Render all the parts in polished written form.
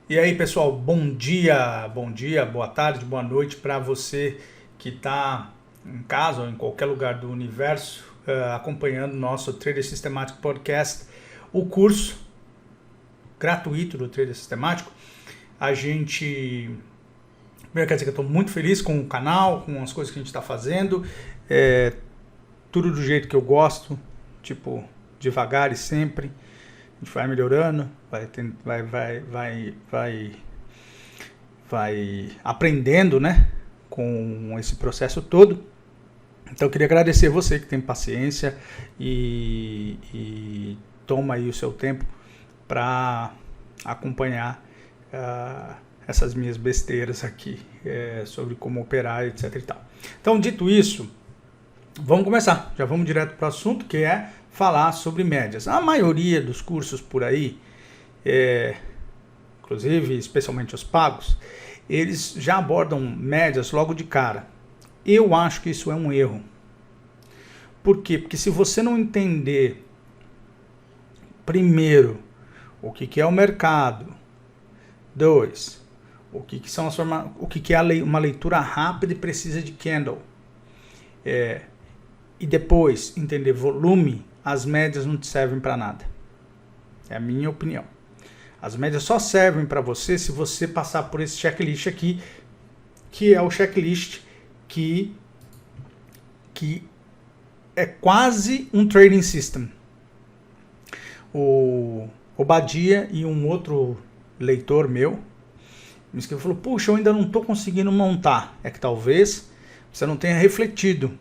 E aí, pessoal, bom dia, boa tarde, boa noite para você que está em casa ou em qualquer lugar do universo acompanhando o nosso Trader Sistemático Podcast, o curso gratuito do Trader Sistemático. A gente, primeiro quer dizer que eu estou muito feliz com o canal, com as coisas que a gente está fazendo, tudo do jeito que eu gosto, tipo, devagar e sempre. A gente vai melhorando, vai aprendendo, né, com esse processo todo. Então eu queria agradecer você que tem paciência e toma aí o seu tempo para acompanhar essas minhas besteiras aqui sobre como operar, etc e tal. Então, dito isso, vamos começar. Já vamos direto para o assunto, que é falar sobre médias. A maioria dos cursos por aí, inclusive especialmente os pagos, eles já abordam médias logo de cara. Eu acho que isso é um erro. Por quê? Porque se você não entender primeiro o que é o mercado, dois, o que são o que é uma leitura rápida e precisa de candle, e depois entender volume, as médias não te servem para nada. É a minha opinião. As médias só servem para você se você passar por esse checklist aqui, que é o checklist que é quase um trading system. O Badia e um outro leitor meu me escreveu e falou: puxa, eu ainda não estou conseguindo montar. É que talvez você não tenha refletido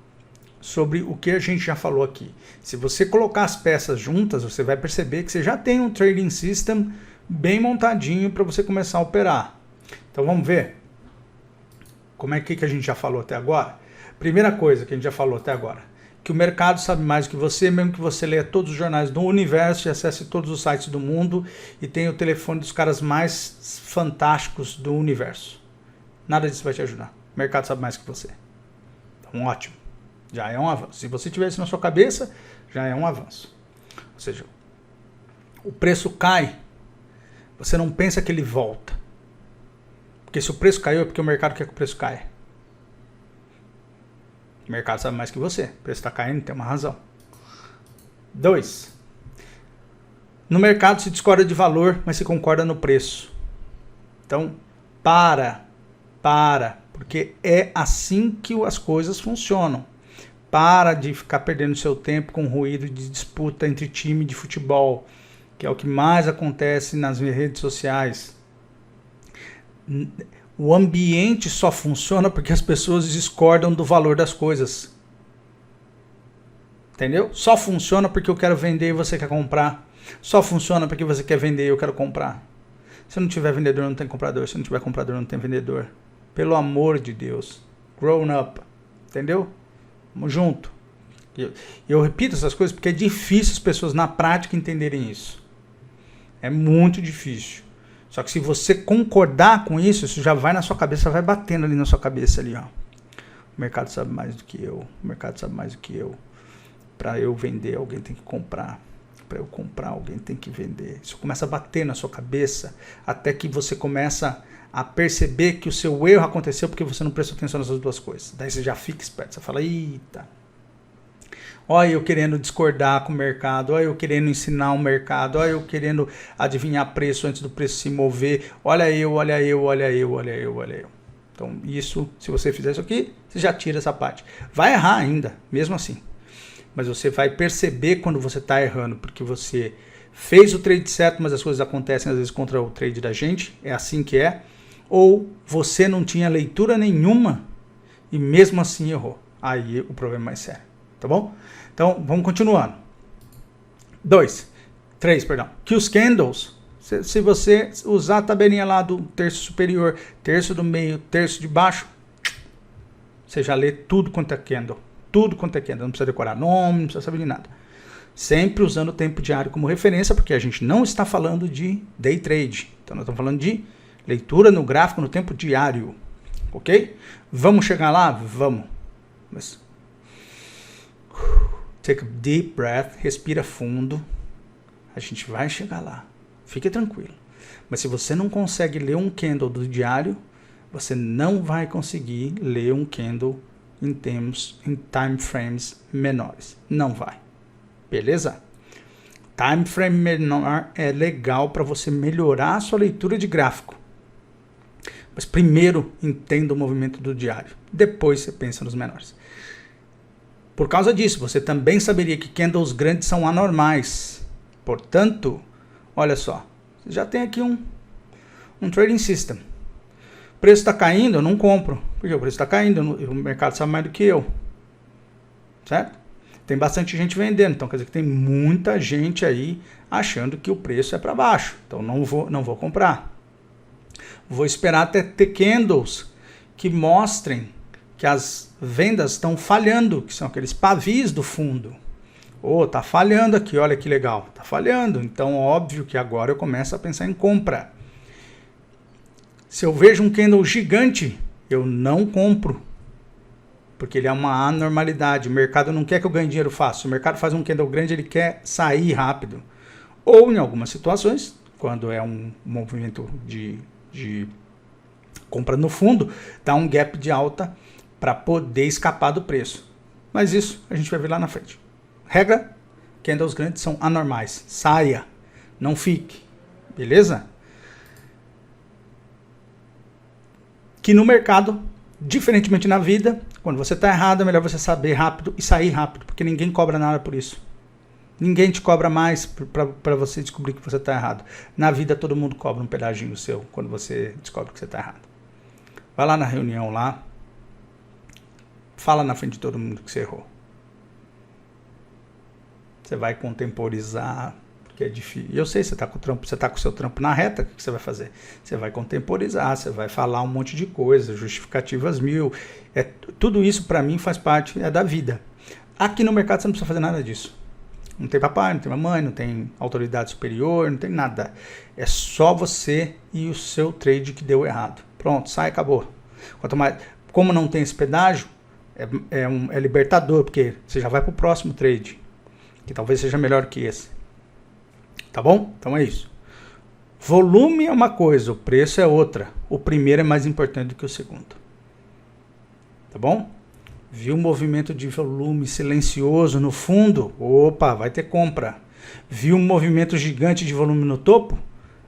sobre o que a gente já falou aqui. Se você colocar as peças juntas, você vai perceber que você já tem um trading system bem montadinho para você começar a operar. Então vamos ver como é que a gente já falou até agora. Primeira coisa que a gente já falou até agora, que o mercado sabe mais do que você, mesmo que você leia todos os jornais do universo e acesse todos os sites do mundo e tenha o telefone dos caras mais fantásticos do universo. Nada disso vai te ajudar. O mercado sabe mais que você. Então ótimo. Já é um avanço. Se você tiver isso na sua cabeça, já é um avanço. Ou seja, o preço cai, você não pensa que ele volta. Porque se o preço caiu é porque o mercado quer que o preço caia. O mercado sabe mais que você. O preço está caindo, tem uma razão. 2. No mercado se discorda de valor, mas se concorda no preço. Então, porque é assim que as coisas funcionam. Para de ficar perdendo seu tempo com ruído de disputa entre time de futebol, que é o que mais acontece nas redes sociais. O ambiente só funciona porque as pessoas discordam do valor das coisas. Entendeu? Só funciona porque eu quero vender e você quer comprar. Só funciona porque você quer vender e eu quero comprar. Se não tiver vendedor, não tem comprador. Se não tiver comprador, não tem vendedor. Pelo amor de Deus. Grown up. Entendeu? Vamos junto. Eu repito essas coisas porque é difícil as pessoas na prática entenderem isso. É muito difícil. Só que se você concordar com isso, isso já vai na sua cabeça, vai batendo ali na sua cabeça ali, ó. O mercado sabe mais do que eu. O mercado sabe mais do que eu. Para eu vender, alguém tem que comprar. Para eu comprar, alguém tem que vender. Isso começa a bater na sua cabeça até que você começa a perceber que o seu erro aconteceu porque você não prestou atenção nessas duas coisas. Daí você já fica esperto. Você fala: eita, olha eu querendo discordar com o mercado, olha eu querendo ensinar o mercado, olha eu querendo adivinhar preço antes do preço se mover, olha eu. Então isso, se você fizer isso aqui, você já tira essa parte. Vai errar ainda, mesmo assim. Mas você vai perceber quando você está errando, porque você fez o trade certo, mas as coisas acontecem às vezes contra o trade da gente, é assim que é. Ou você não tinha leitura nenhuma e mesmo assim errou. Aí o problema é mais sério. Tá bom? Então, vamos continuando. 3, que os candles, se você usar a tabelinha lá do terço superior, terço do meio, terço de baixo, você já lê tudo quanto é candle. Tudo quanto é candle. Não precisa decorar nome, não precisa saber de nada. Sempre usando o tempo diário como referência, porque a gente não está falando de day trade. Então, nós estamos falando de leitura no gráfico no tempo diário. Ok? Vamos chegar lá? Vamos. Mas take a deep breath, respira fundo. A gente vai chegar lá. Fique tranquilo. Mas se você não consegue ler um candle do diário, você não vai conseguir ler um candle em time frames menores. Não vai. Beleza? Time frame menor é legal para você melhorar a sua leitura de gráfico. Mas primeiro entenda o movimento do diário. Depois você pensa nos menores. Por causa disso, você também saberia que candles grandes são anormais. Portanto, olha só. Você já tem aqui um trading system. O preço está caindo, eu não compro. Porque o preço está caindo, o mercado sabe mais do que eu. Certo? Tem bastante gente vendendo, então quer dizer que tem muita gente aí achando que o preço é para baixo. Então não vou comprar. Vou esperar até ter candles que mostrem que as vendas estão falhando, que são aqueles pavis do fundo. Tá falhando aqui, olha que legal. Tá falhando, então óbvio que agora eu começo a pensar em compra. Se eu vejo um candle gigante, eu não compro. Porque ele é uma anormalidade. O mercado não quer que eu ganhe dinheiro fácil. O mercado faz um candle grande, ele quer sair rápido. Ou em algumas situações, quando é um movimento de compra no fundo, dá um gap de alta para poder escapar do preço. Mas isso a gente vai ver lá na frente. Regra, candles grandes são anormais. Saia, não fique. Beleza? Que no mercado, diferentemente na vida, quando você está errado, é melhor você saber rápido e sair rápido, porque ninguém cobra nada por isso. Ninguém te cobra mais para você descobrir que você está errado. Na vida, todo mundo cobra um pedacinho seu quando você descobre que você está errado. Vai lá na reunião lá, fala na frente de todo mundo que você errou. Você vai contemporizar, porque é difícil. Eu sei, você está com o seu trampo na reta, o que você vai fazer? Você vai contemporizar, você vai falar um monte de coisa, justificativas mil. Tudo isso, para mim, faz parte da vida. Aqui no mercado, você não precisa fazer nada disso. Não tem papai, não tem mamãe, não tem autoridade superior, não tem nada. É só você e o seu trade que deu errado. Pronto, sai, acabou. Quanto mais, como não tem esse pedágio, é libertador, porque você já vai para o próximo trade, que talvez seja melhor que esse. Tá bom? Então é isso. Volume é uma coisa, o preço é outra. O primeiro é mais importante do que o segundo. Tá bom? Viu o movimento de volume silencioso no fundo? Opa, vai ter compra. Viu um movimento gigante de volume no topo?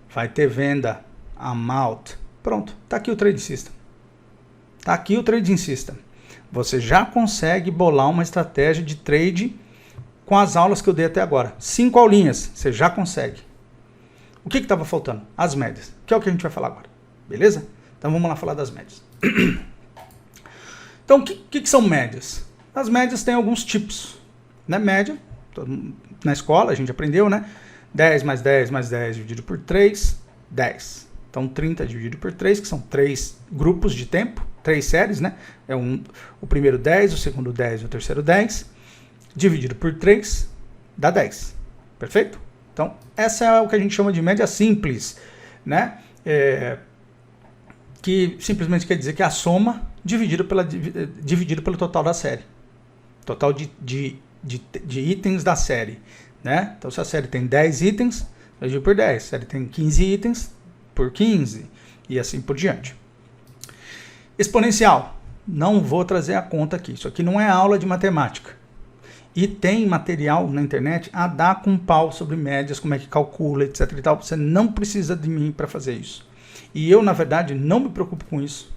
Vai ter venda. Amount. Pronto, tá aqui o Trading System. Tá aqui o Trading System. Você já consegue bolar uma estratégia de trade com as aulas que eu dei até agora. 5 aulinhas, você já consegue. O que estava faltando? As médias, que é o que a gente vai falar agora. Beleza? Então vamos lá falar das médias. Então, o que são médias? As médias têm alguns tipos. Né? Média, na escola a gente aprendeu, né? 10 mais 10 mais 10 dividido por 3, 10. Então, 30 dividido por 3, que são 3 grupos de tempo, 3 séries, né? O primeiro 10, o segundo 10 e o terceiro 10. Dividido por 3, dá 10. Perfeito? Então, essa é o que a gente chama de média simples, né? Que simplesmente quer dizer que é a soma dividido pelo total da série. Total de itens da série, né? Então, se a série tem 10 itens, dividido por 10. Se a série tem 15 itens, por 15. E assim por diante. Exponencial. Não vou trazer a conta aqui. Isso aqui não é aula de matemática. E tem material na internet a dar com pau sobre médias, como é que calcula, etc e tal. Você não precisa de mim para fazer isso. E eu, na verdade, não me preocupo com isso.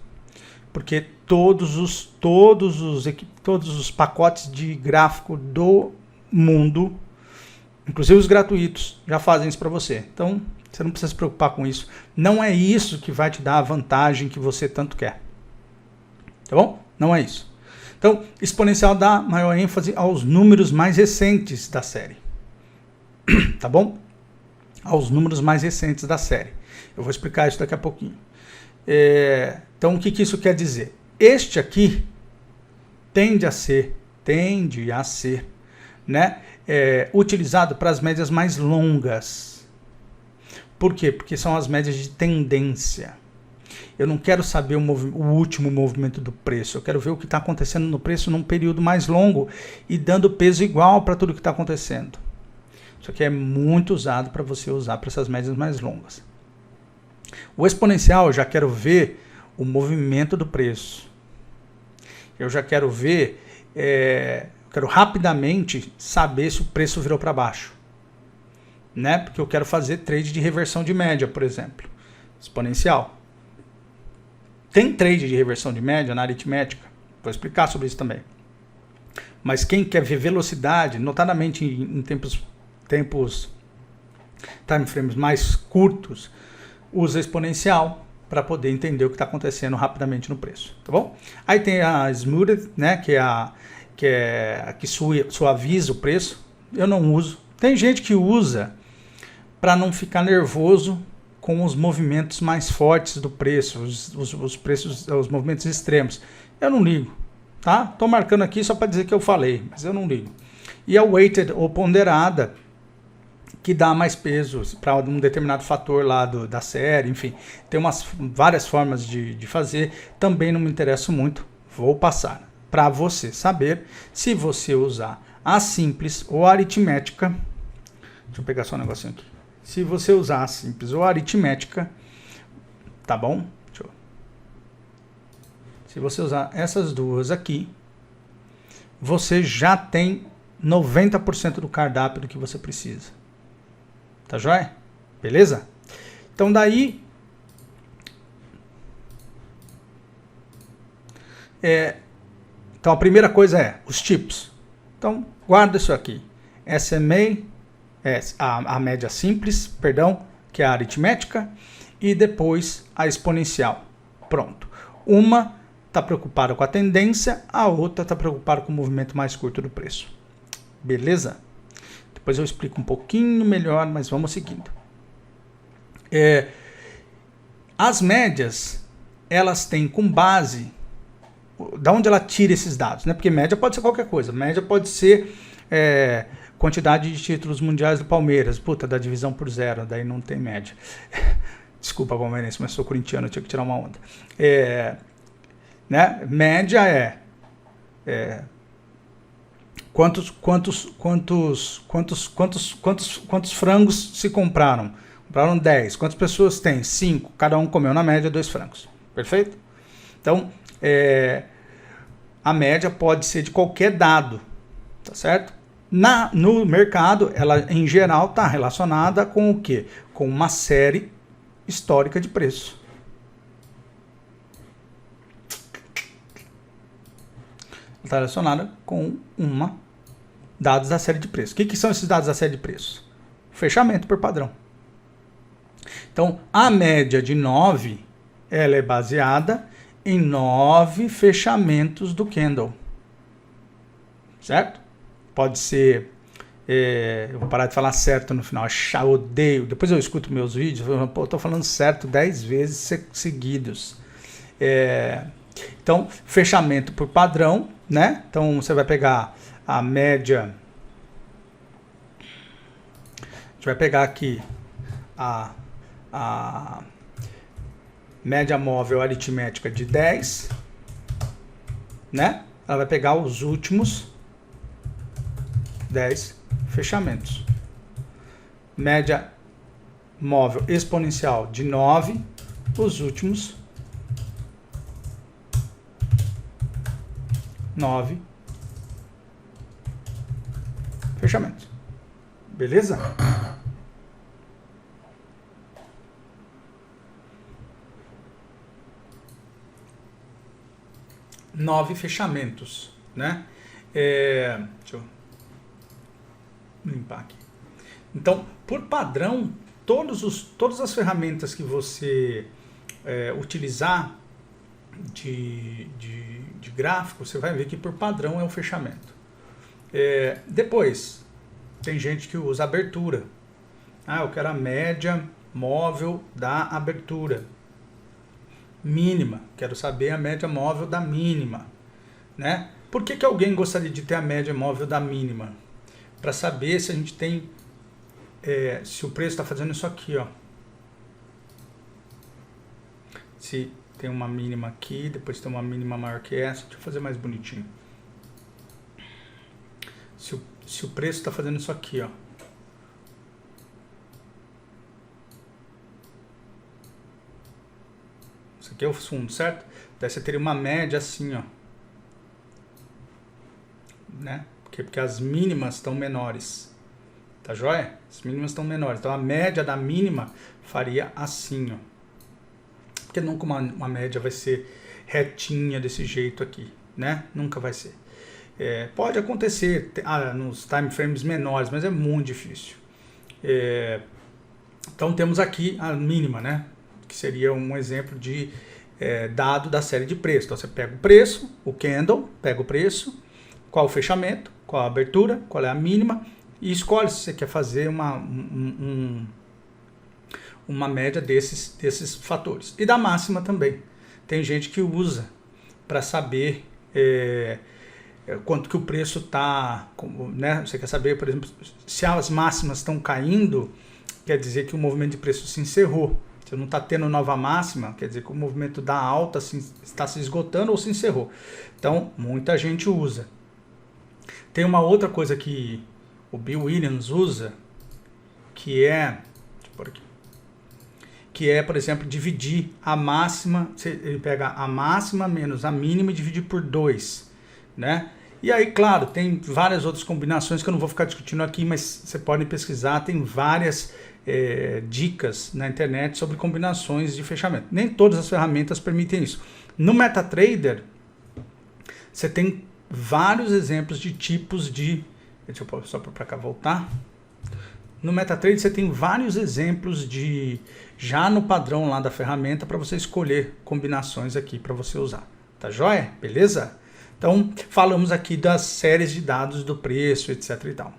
Porque todos os pacotes de gráfico do mundo, inclusive os gratuitos, já fazem isso para você. Então, você não precisa se preocupar com isso. Não é isso que vai te dar a vantagem que você tanto quer. Tá bom? Não é isso. Então, exponencial dá maior ênfase aos números mais recentes da série. Tá bom? Aos números mais recentes da série. Eu vou explicar isso daqui a pouquinho. Então, o que isso quer dizer? Este aqui tende a ser, né, utilizado para as médias mais longas. Por quê? Porque são as médias de tendência. Eu não quero saber o último movimento do preço. Eu quero ver o que está acontecendo no preço num período mais longo e dando peso igual para tudo que está acontecendo. Isso aqui é muito usado para você usar para essas médias mais longas. O exponencial, eu já quero ver o movimento do preço. Eu já quero ver, quero rapidamente saber se o preço virou para baixo. Né? Porque eu quero fazer trade de reversão de média, por exemplo. Exponencial. Tem trade de reversão de média na aritmética. Vou explicar sobre isso também. Mas quem quer ver velocidade, notadamente em time frames mais curtos, usa exponencial para poder entender o que está acontecendo rapidamente no preço, tá bom? Aí tem a Smoothed, né, que é a que suaviza o preço. Eu não uso. Tem gente que usa para não ficar nervoso com os movimentos mais fortes do preço, os movimentos extremos. Eu não ligo, tá? Tô marcando aqui só para dizer que eu falei, mas eu não ligo. E a weighted ou ponderada, que dá mais peso para um determinado fator lá da série, enfim. Tem várias formas de fazer, também não me interessa muito, vou passar. Para você saber se você usar a simples ou a aritmética, deixa eu pegar só um negocinho aqui. Se você usar a simples ou a aritmética, tá bom? Se você usar essas duas aqui, você já tem 90% do cardápio do que você precisa. Tá joia? Beleza? Então daí então a primeira coisa é os tipos. Então guarda isso aqui. SMA, a média simples, perdão, que é a aritmética, e depois a exponencial. Pronto. Uma está preocupada com a tendência, a outra está preocupada com o movimento mais curto do preço. Beleza? Depois eu explico um pouquinho melhor, mas vamos seguindo. As médias, elas têm com base, da onde ela tira esses dados, né? Porque média pode ser qualquer coisa. Média pode ser quantidade de títulos mundiais do Palmeiras. Puta, da divisão por 0, daí não tem média. Desculpa, palmeirense, mas sou corintiano, eu tinha que tirar uma onda. Né? Média quantos frangos se compraram? Compraram 10. Quantas pessoas tem? 5. Cada um comeu na média 2 frangos. Perfeito? Então, a média pode ser de qualquer dado. Tá certo? No mercado, ela em geral está relacionada com o quê? Com uma série histórica de preço. Está relacionada com dados da série de preço. O que são esses dados da série de preço? Fechamento por padrão. Então, a média de 9, ela é baseada em 9 fechamentos do candle. Certo? Pode ser... eu vou parar de falar certo no final. Odeio. Depois eu escuto meus vídeos. Eu estou falando certo 10 vezes seguidos. Então, fechamento por padrão, né? Então, você vai pegar a média. A gente vai pegar aqui a média móvel aritmética de 10, né? Ela vai pegar os últimos 10 fechamentos. Média móvel exponencial de 9, os últimos 9 fechamentos. Beleza? Nove fechamentos, né? Deixa eu limpar aqui. Então, por padrão, todas as ferramentas que você utilizar de gráfico, você vai ver que por padrão é um fechamento. Depois, tem gente que usa abertura. Eu quero a média móvel da abertura. Mínima, quero saber a média móvel da mínima. Né? Por que alguém gostaria de ter a média móvel da mínima? Para saber se a gente tem, se o preço está fazendo isso aqui, ó. Se tem uma mínima aqui, depois tem uma mínima maior que essa. Deixa eu fazer mais bonitinho. Se o preço está fazendo isso aqui, ó. aqui é o fundo, certo? Daí você teria uma média assim, ó. Né? Porque as mínimas estão menores. Tá joia? As mínimas estão menores. Então a média da mínima faria assim, ó. Porque nunca uma média vai ser retinha desse jeito aqui, né? Nunca vai ser. Pode acontecer nos time frames menores, mas é muito difícil. Então temos aqui a mínima, né? Que seria um exemplo de dado da série de preço. Então você pega o preço, o candle, pega o preço, qual o fechamento, qual a abertura, qual é a mínima, e escolhe se você quer fazer uma média desses fatores. E da máxima também. Tem gente que usa para saber quanto que o preço está, né? Você quer saber, por exemplo, se as máximas estão caindo, quer dizer que o movimento de preço se encerrou. Se não está tendo nova máxima, quer dizer que o movimento da alta está se esgotando ou se encerrou. Então, muita gente usa. Tem uma outra coisa que o Bill Williams usa, que é, deixa eu pôr aqui, que é, por exemplo, dividir a máxima, ele pega a máxima menos a mínima e divide por 2, né? E aí, claro, tem várias outras combinações que eu não vou ficar discutindo aqui, mas você pode pesquisar, tem várias dicas na internet sobre combinações de fechamento. Nem todas as ferramentas permitem isso. No MetaTrader, você tem vários exemplos de tipos de... Deixa eu só para cá voltar. No MetaTrader você tem vários exemplos de... Já no padrão lá da ferramenta para você escolher combinações aqui para você usar. Tá joia? Beleza? Então, falamos aqui das séries de dados do preço, etc e tal.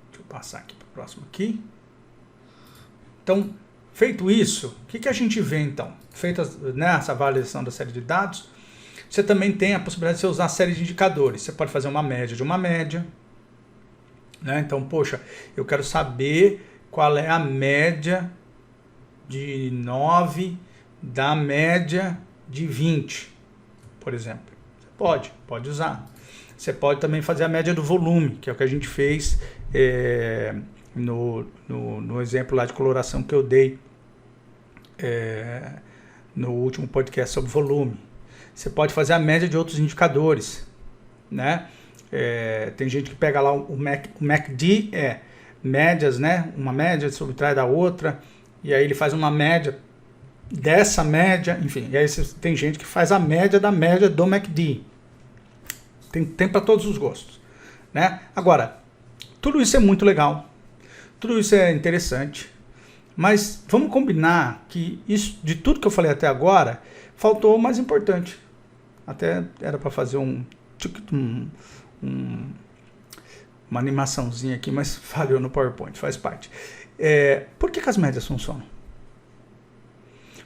Deixa eu passar aqui para o próximo aqui. Então, feito isso, o que a gente vê então? Feita, né, essa avaliação da série de dados, você também tem a possibilidade de você usar a série de indicadores. Você pode fazer uma média de uma média, né? Então, poxa, eu quero saber qual é a média de 9 da média de 20, por exemplo. Você pode usar. Você pode também fazer a média do volume, que é o que a gente fez no exemplo lá de coloração que eu dei no último podcast sobre volume. Você pode fazer a média de outros indicadores, né? Tem gente que pega lá o MACD, médias, né? Uma média subtrai da outra, e aí ele faz uma média dessa média, enfim. E aí tem gente que faz a média da média do MACD. Tem para todos os gostos, né? Agora, tudo isso é muito legal, tudo isso é interessante, mas vamos combinar que isso, de tudo que eu falei até agora, faltou o mais importante. Até era para fazer uma animaçãozinha aqui, mas falhou no PowerPoint, faz parte. Por que as médias funcionam?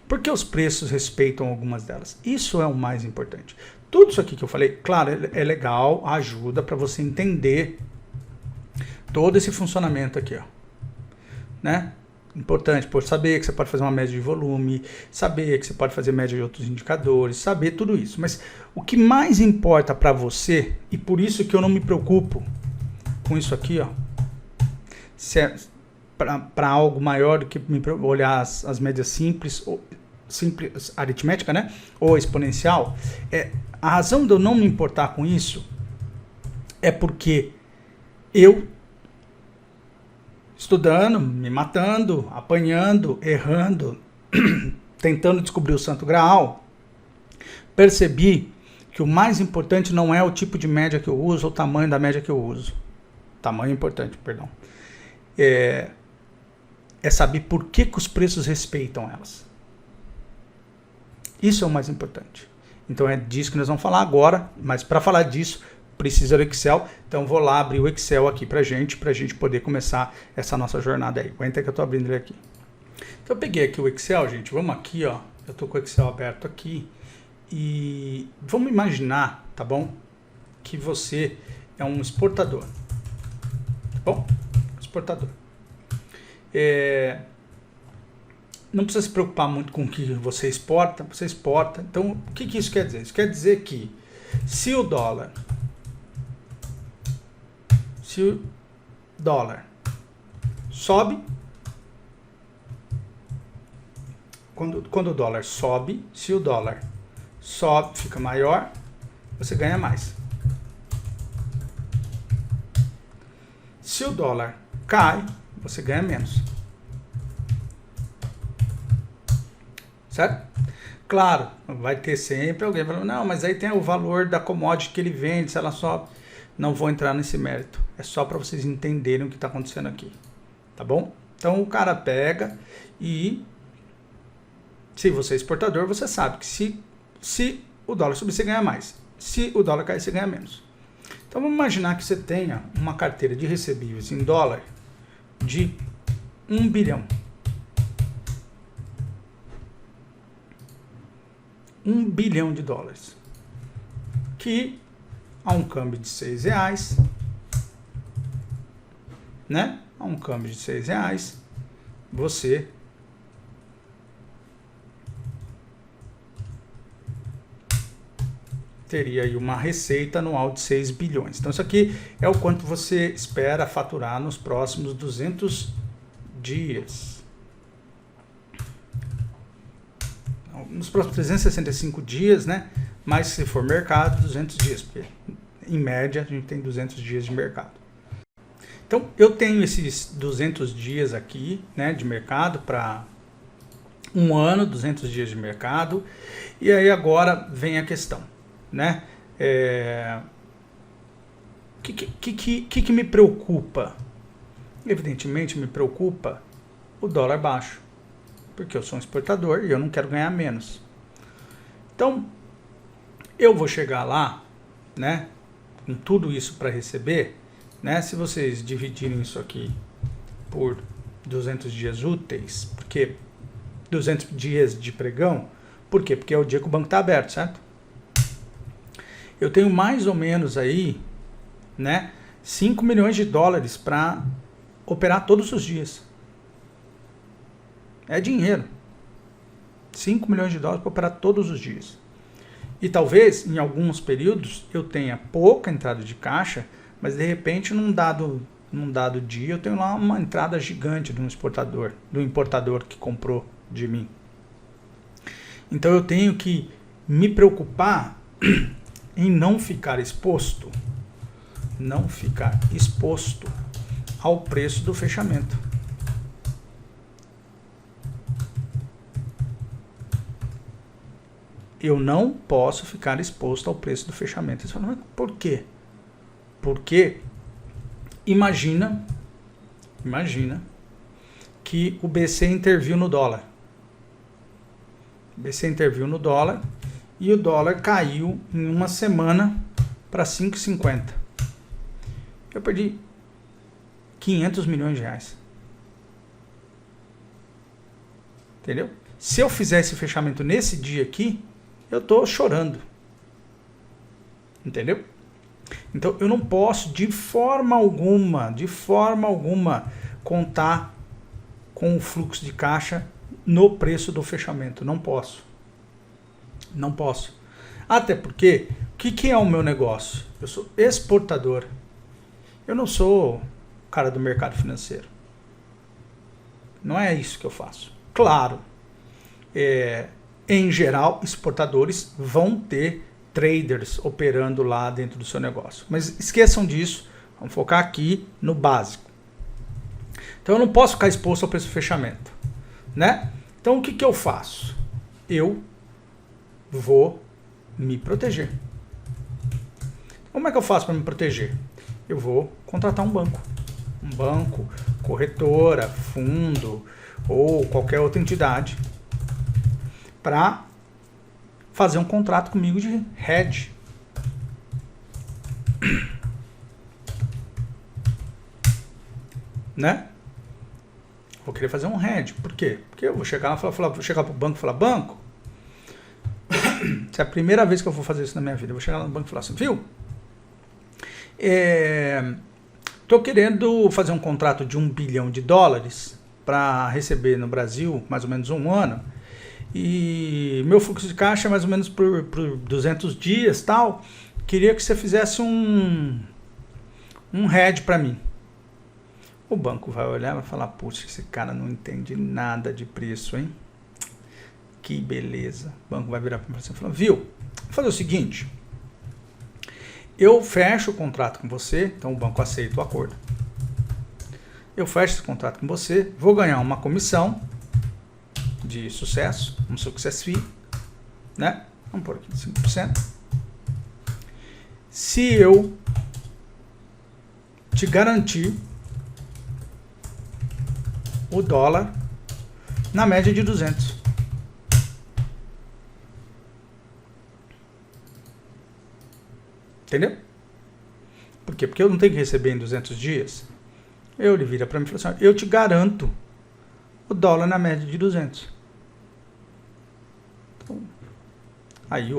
Porque os preços respeitam algumas delas. Isso é o mais importante. Tudo isso aqui que eu falei, claro, é legal, ajuda para você entender todo esse funcionamento aqui, ó, né? Importante, por saber que você pode fazer uma média de volume, saber que você pode fazer média de outros indicadores, saber tudo isso. Mas o que mais importa para você, e por isso que eu não me preocupo com isso aqui, ó, se é para algo maior do que olhar as médias simples aritmética, né, ou exponencial, a razão de eu não me importar com isso é porque eu estudando, me matando, apanhando, errando, tentando descobrir o Santo Graal, percebi que o mais importante não é o tipo de média que eu uso ou o tamanho da média que eu uso. Tamanho importante, perdão. É saber por que os preços respeitam elas. Isso é o mais importante. Então é disso que nós vamos falar agora, mas para falar disso, precisa do Excel, então vou lá abrir o Excel aqui pra gente poder começar essa nossa jornada aí. Aguenta que eu tô abrindo ele aqui. Então eu peguei aqui o Excel, gente, vamos aqui, ó, eu tô com o Excel aberto aqui, e vamos imaginar, tá bom, que você é um exportador, tá bom? Exportador. Não precisa se preocupar muito com o que você exporta, então o que isso quer dizer? Isso quer dizer que se o dólar sobe, quando o dólar sobe, se o dólar sobe, fica maior, você ganha mais. Se o dólar cai, você ganha menos. Certo? Claro, vai ter sempre alguém falando, não, mas aí tem o valor da commodity que ele vende, se ela sobe. Não vou entrar nesse mérito. É só para vocês entenderem o que está acontecendo aqui. Tá bom? Então o cara pega e, se você é exportador, você sabe que se o dólar subir, você ganha mais. Se o dólar cair, você ganha menos. Então vamos imaginar que você tenha uma carteira de recebíveis em dólar de 1 bilhão. 1 bilhão de dólares. Que a um câmbio de R$6, né? A um câmbio de R$6, você teria aí uma receita anual de 6 bilhões. Então isso aqui é o quanto você espera faturar nos próximos 200 dias. Nos próximos 365 dias, né? Mas se for mercado, 200 dias, porque em média a gente tem 200 dias de mercado. Então eu tenho esses 200 dias aqui, né, de mercado para um ano, 200 dias de mercado. E aí agora vem a questão, né? Que me preocupa? Evidentemente me preocupa o dólar baixo, porque eu sou um exportador e eu não quero ganhar menos. Então, eu vou chegar lá, né, com tudo isso para receber, né, se vocês dividirem isso aqui por 200 dias úteis, porque 200 dias de pregão, por quê? Porque é o dia que o banco está aberto, certo? Eu tenho mais ou menos aí, né, 5 milhões de dólares para operar todos os dias. É dinheiro. 5 milhões de dólares para operar todos os dias. E talvez, em alguns períodos, eu tenha pouca entrada de caixa, mas de repente, num dado dia, eu tenho lá uma entrada gigante de um exportador, do importador que comprou de mim. Então eu tenho que me preocupar em não ficar exposto ao preço do fechamento. Eu não posso ficar exposto ao preço do fechamento. Você fala, mas por quê? Porque imagina que o BC interviu no dólar. O BC interviu no dólar e o dólar caiu em uma semana para 5,50. Eu perdi 500 milhões de reais. Entendeu? Se eu fizer esse fechamento nesse dia aqui, eu tô chorando. Entendeu? Então eu não posso de forma alguma contar com o fluxo de caixa no preço do fechamento. Não posso. Não posso. Até porque, o que é o meu negócio? Eu sou exportador. Eu não sou cara do mercado financeiro. Não é isso que eu faço. Claro, em geral, exportadores vão ter traders operando lá dentro do seu negócio. Mas esqueçam disso, vamos focar aqui no básico. Então eu não posso ficar exposto ao preço de fechamento, né? Então o que eu faço? Eu vou me proteger. Como é que eu faço para me proteger? Eu vou contratar um banco, corretora, fundo ou qualquer outra entidade para fazer um contrato comigo de hedge. Né? Vou querer fazer um hedge. Por quê? Porque eu vou chegar lá vou chegar pro banco e falar, banco, se é a primeira vez que eu vou fazer isso na minha vida, eu vou chegar lá no banco e falar assim, viu? Tô querendo fazer um contrato de 1 bilhão de dólares para receber no Brasil mais ou menos um ano. E meu fluxo de caixa é mais ou menos por 200 dias, tal. Queria que você fizesse um hedge para mim. O banco vai olhar e vai falar, puxa, esse cara não entende nada de preço, hein? que beleza. O banco vai virar para você e falar, viu, vou fazer o seguinte, eu fecho o contrato com você, então o banco aceita o acordo. Eu fecho esse contrato com você, vou ganhar uma comissão de sucesso, um success fee, né? Vamos pôr aqui 5%. Se eu te garantir o dólar na média de 200. Entendeu? Por quê? Porque eu não tenho que receber em 200 dias. Ele vira para mim e fala assim, eu te garanto o dólar na média de 200. Então, aí,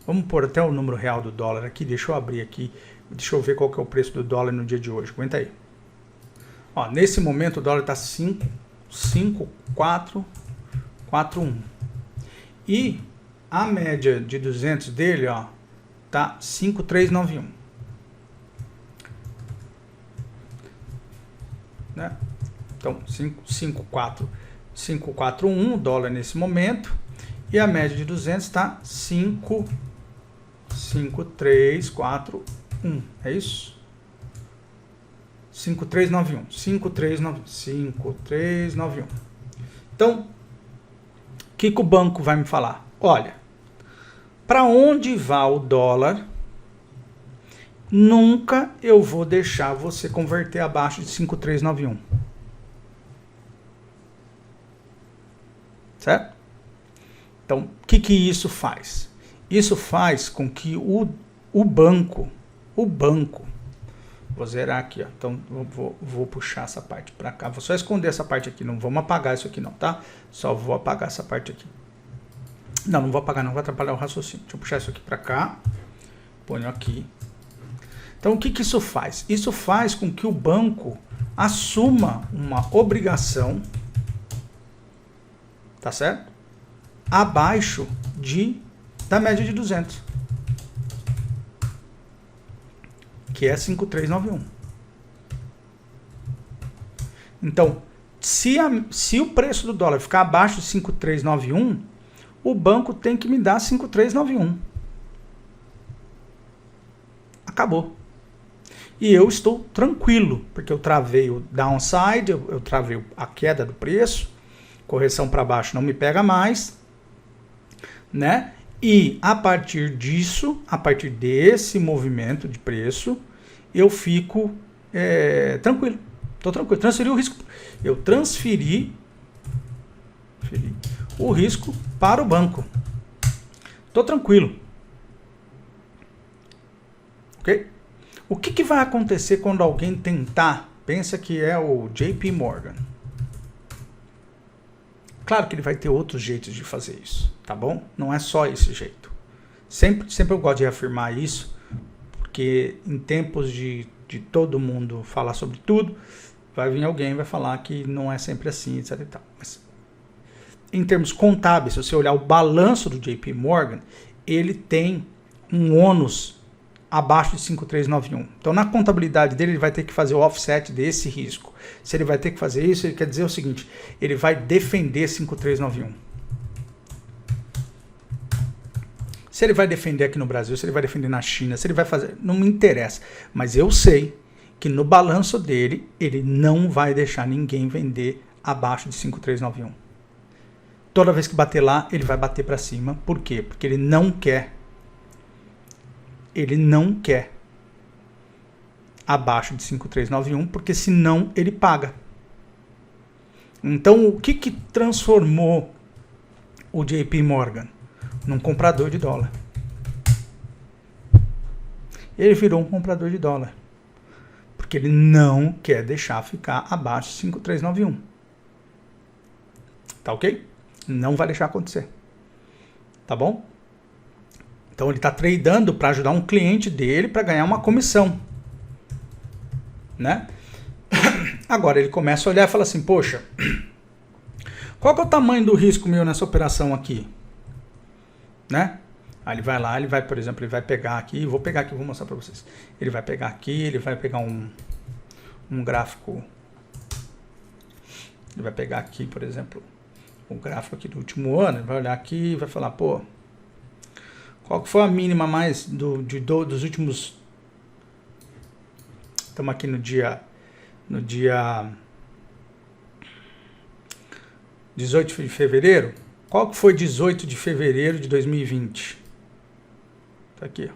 vamos pôr até o número real do dólar aqui. Deixa eu abrir aqui. Deixa eu ver qual que é o preço do dólar no dia de hoje. Aguenta aí. Ó, nesse momento o dólar está 5,441. E a média de 200 dele, ó, tá 5,391. Né? Então, 5,441 dólar nesse momento. E a média de 200 está 5,341. É isso? 5,391. Então, o que o banco vai me falar? Olha, para onde vai o dólar, nunca eu vou deixar você converter abaixo de 5,391. Certo? Então, o que isso faz? Isso faz com que o banco, vou zerar aqui, ó. Então vou puxar essa parte para cá, vou só esconder essa parte aqui, não vamos apagar isso aqui não, tá? Só vou apagar essa parte aqui. Não vou apagar não, vai atrapalhar o raciocínio. Deixa eu puxar isso aqui para cá, ponho aqui. Então o que isso faz? Isso faz com que o banco assuma uma obrigação, tá certo? Abaixo da média de 200. Que é 5,391. Então, se o preço do dólar ficar abaixo de 5,391, o banco tem que me dar 5,391. Acabou. E eu estou tranquilo, porque eu travei o downside, eu travei a queda do preço, correção para baixo não me pega mais, né? E a partir disso, a partir desse movimento de preço, eu fico tranquilo. Estou tranquilo. Transferi o risco. Eu transferi o risco para o banco. Estou tranquilo. Ok? O que vai acontecer quando alguém tentar? Pensa que é o JP Morgan. Claro que ele vai ter outros jeitos de fazer isso, tá bom? Não é só esse jeito. Sempre eu gosto de reafirmar isso, porque em tempos de todo mundo falar sobre tudo, vai vir alguém e vai falar que não é sempre assim, etc e tal. Mas, em termos contábeis, se você olhar o balanço do JP Morgan, ele tem um ônus abaixo de 5,391. Então, na contabilidade dele, ele vai ter que fazer o offset desse risco. Se ele vai ter que fazer isso, ele quer dizer o seguinte, ele vai defender 5,391. Se ele vai defender aqui no Brasil, se ele vai defender na China, se ele vai fazer, não me interessa. Mas eu sei que no balanço dele, ele não vai deixar ninguém vender abaixo de 5,391. Toda vez que bater lá, ele vai bater para cima. Por quê? Porque ele não quer abaixo de 5,391, porque senão ele paga. Então, o que transformou o JP Morgan num comprador de dólar? Ele virou um comprador de dólar, porque ele não quer deixar ficar abaixo de 5,391. Tá ok? Não vai deixar acontecer. Tá bom? Então ele está tradando para ajudar um cliente dele para ganhar uma comissão, né? Agora ele começa a olhar e fala assim, poxa, qual que é o tamanho do risco meu nessa operação aqui? Né? Aí ele vai lá, por exemplo, ele vai pegar aqui, vou pegar aqui, vou mostrar para vocês. Ele vai pegar aqui, ele vai pegar um gráfico, ele vai pegar aqui, por exemplo, o gráfico aqui do último ano, ele vai olhar aqui e vai falar, pô, qual que foi a mínima mais dos últimos... Estamos aqui no dia 18 de fevereiro. Qual que foi 18 de fevereiro de 2020? Tá aqui, ó.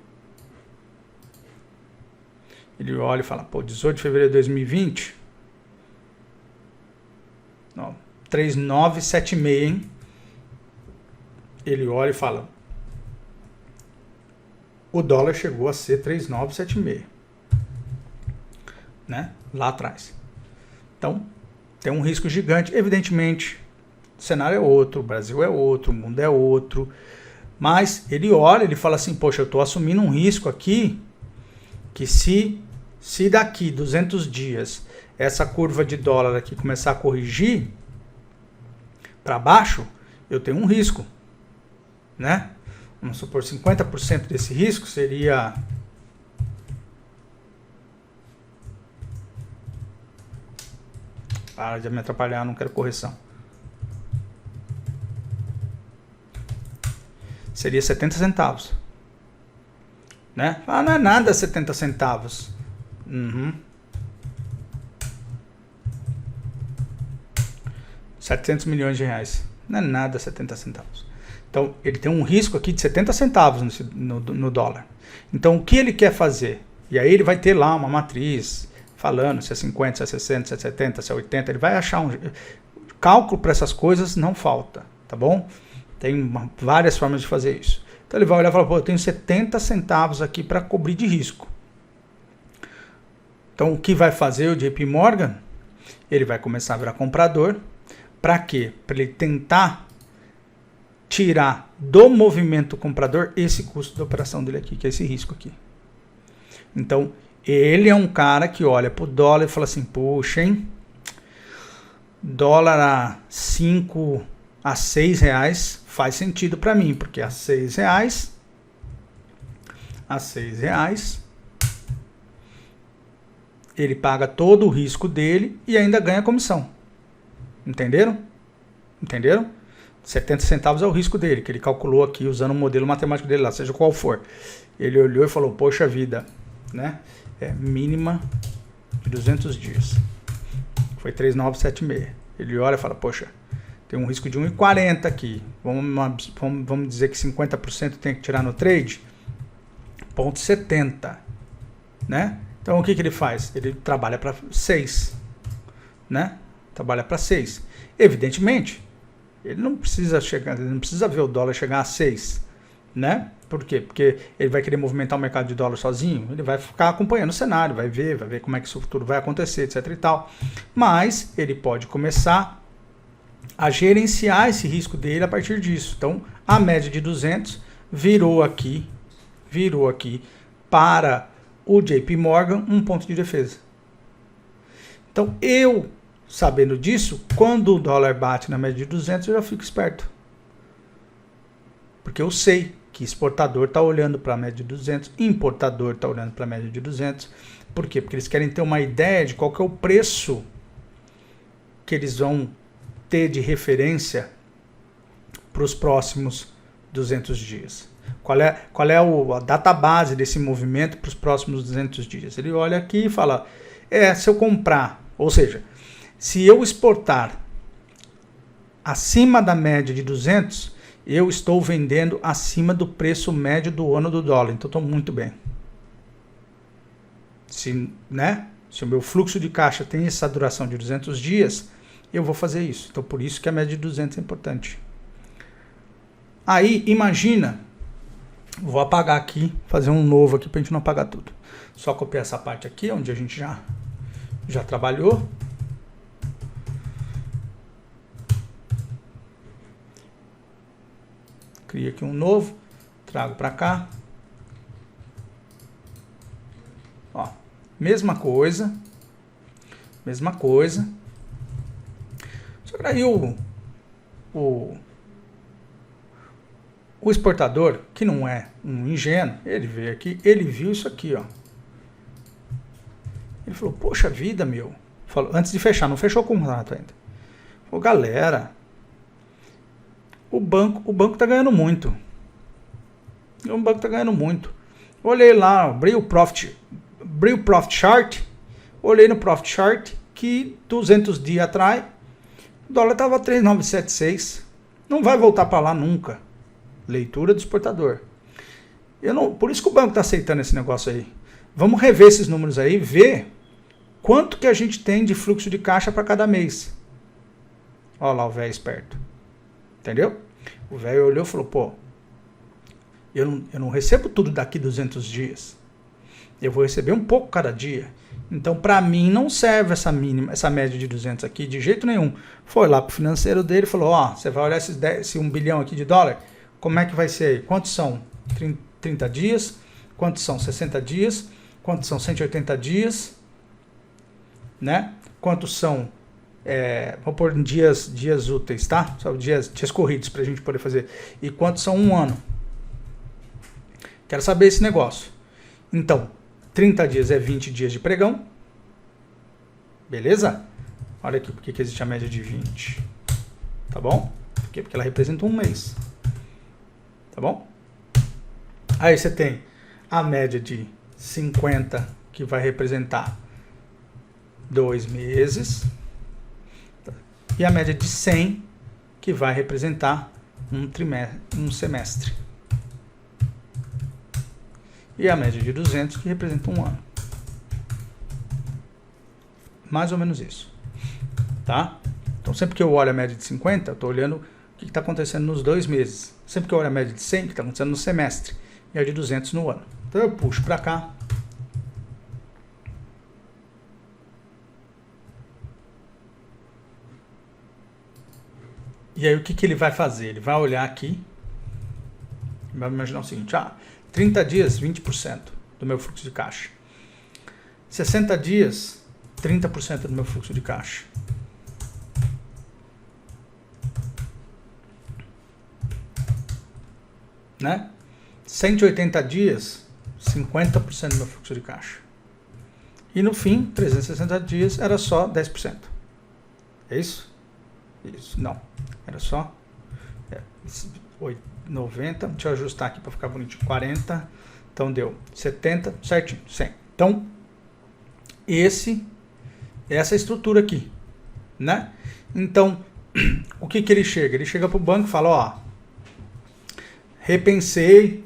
Ele olha e fala, pô, 18 de fevereiro de 2020... Não, 3976, hein? Ele olha e fala, o dólar chegou a ser 3,976, né? Lá atrás. Então, tem um risco gigante. Evidentemente, o cenário é outro, o Brasil é outro, o mundo é outro. Mas ele olha, ele fala assim, poxa, eu estou assumindo um risco aqui que se daqui 200 dias essa curva de dólar aqui começar a corrigir para baixo, eu tenho um risco, né? Vamos supor, 50% desse risco seria... Para de me atrapalhar, não quero correção. Seria 70 centavos. Né? Ah, não é nada 70 centavos. Uhum. 700 milhões de reais. Não é nada 70 centavos. Então, ele tem um risco aqui de 70 centavos no dólar. Então, o que ele quer fazer? E aí ele vai ter lá uma matriz falando se é 50, se é 60, se é 70, se é 80. Ele vai achar um... Cálculo para essas coisas não falta, tá bom? Tem várias formas de fazer isso. Então, ele vai olhar e falar, pô, eu tenho 70 centavos aqui para cobrir de risco. Então, o que vai fazer o JP Morgan? Ele vai começar a virar comprador. Para quê? Para ele tentar tirar do movimento comprador esse custo da operação dele aqui, que é esse risco aqui. Então, ele é um cara que olha para o dólar e fala assim, poxa, hein? Dólar a 5 a 6 reais faz sentido para mim, porque a 6 reais, ele paga todo o risco dele e ainda ganha comissão. Entenderam? Entenderam? 70 centavos é o risco dele, que ele calculou aqui usando o modelo matemático dele lá, seja qual for. Ele olhou e falou, poxa vida, né? É mínima de 200 dias. Foi 3,976. Ele olha e fala, poxa, tem um risco de 1,40 aqui. Vamos dizer que 50% tem que tirar no trade? 0,70, né? Então, o que ele faz? Ele trabalha para 6, né? Trabalha para 6. Evidentemente, ele não precisa ver o dólar chegar a 6, né? Por quê? Porque ele vai querer movimentar o mercado de dólar sozinho, ele vai ficar acompanhando o cenário, vai ver como é que isso futuro vai acontecer, etc e tal. Mas ele pode começar a gerenciar esse risco dele a partir disso. Então, a média de 200 virou aqui para o JP Morgan um ponto de defesa. Então, eu sabendo disso, quando o dólar bate na média de 200, eu já fico esperto. Porque eu sei que exportador está olhando para a média de 200, importador está olhando para a média de 200. Por quê? Porque eles querem ter uma ideia de qual que é o preço que eles vão ter de referência para os próximos 200 dias. Qual é a database desse movimento para os próximos 200 dias? Ele olha aqui e fala, se eu comprar, ou seja, se eu exportar acima da média de 200, eu estou vendendo acima do preço médio do ano do dólar. Então, estou muito bem. Se o meu fluxo de caixa tem essa duração de 200 dias, eu vou fazer isso. Então, por isso que a média de 200 é importante. Aí, imagina, vou apagar aqui, fazer um novo aqui para a gente não apagar tudo. Só copiar essa parte aqui, onde a gente já trabalhou. Crio aqui um novo, trago para cá. Ó, mesma coisa. Só que aí o exportador, que não é um ingênuo, ele veio aqui, ele viu isso aqui, ó. Ele falou, poxa vida, meu. Falou, antes de fechar, não fechou o contrato ainda. Falou, galera, o banco está ganhando muito. O banco está ganhando muito. Olhei lá, abri o Profit Chart, olhei no Profit Chart que 200 dias atrás o dólar estava 3,976. Não vai voltar para lá nunca. Leitura do exportador. Por isso que o banco está aceitando esse negócio aí. Vamos rever esses números aí, ver quanto que a gente tem de fluxo de caixa para cada mês. Olha lá o velho esperto. Entendeu? O velho olhou e falou, pô, eu não recebo tudo daqui 200 dias. Eu vou receber um pouco cada dia. Então, para mim, não serve essa média de 200 aqui de jeito nenhum. Foi lá pro financeiro dele e falou, ó, você vai olhar esse 1 bilhão aqui de dólar, como é que vai ser aí? Quantos são 30 dias? Quantos são 60 dias? Quantos são 180 dias? Né? Quantos são, vou pôr dias úteis, tá? Só dias corridos para a gente poder fazer. E quantos são um ano? Quero saber esse negócio. Então, 30 dias é 20 dias de pregão. Beleza? Olha aqui porque que existe a média de 20. Tá bom? Por quê? Porque ela representa um mês. Tá bom? Aí você tem a média de 50, que vai representar 2 meses. E a média de 100, que vai representar um semestre. E a média de 200, que representa um ano. Mais ou menos isso. Tá? Então, sempre que eu olho a média de 50, eu estou olhando o que está acontecendo nos 2 meses. Sempre que eu olho a média de 100, o que está acontecendo no semestre. E a de 200 no ano. Então, eu puxo para cá. E aí, o que ele vai fazer? Ele vai olhar aqui. Vai imaginar o seguinte, 30 dias, 20% do meu fluxo de caixa. 60 dias, 30% do meu fluxo de caixa. Né? 180 dias, 50% do meu fluxo de caixa. E no fim, 360 dias, era só 10%. É isso? Isso, não. Era só 90, deixa eu ajustar aqui para ficar bonitinho, 40, então deu 70, certinho, 100. Então, essa estrutura aqui, né? Então, o que ele chega? Ele chega para o banco e fala, ó, repensei,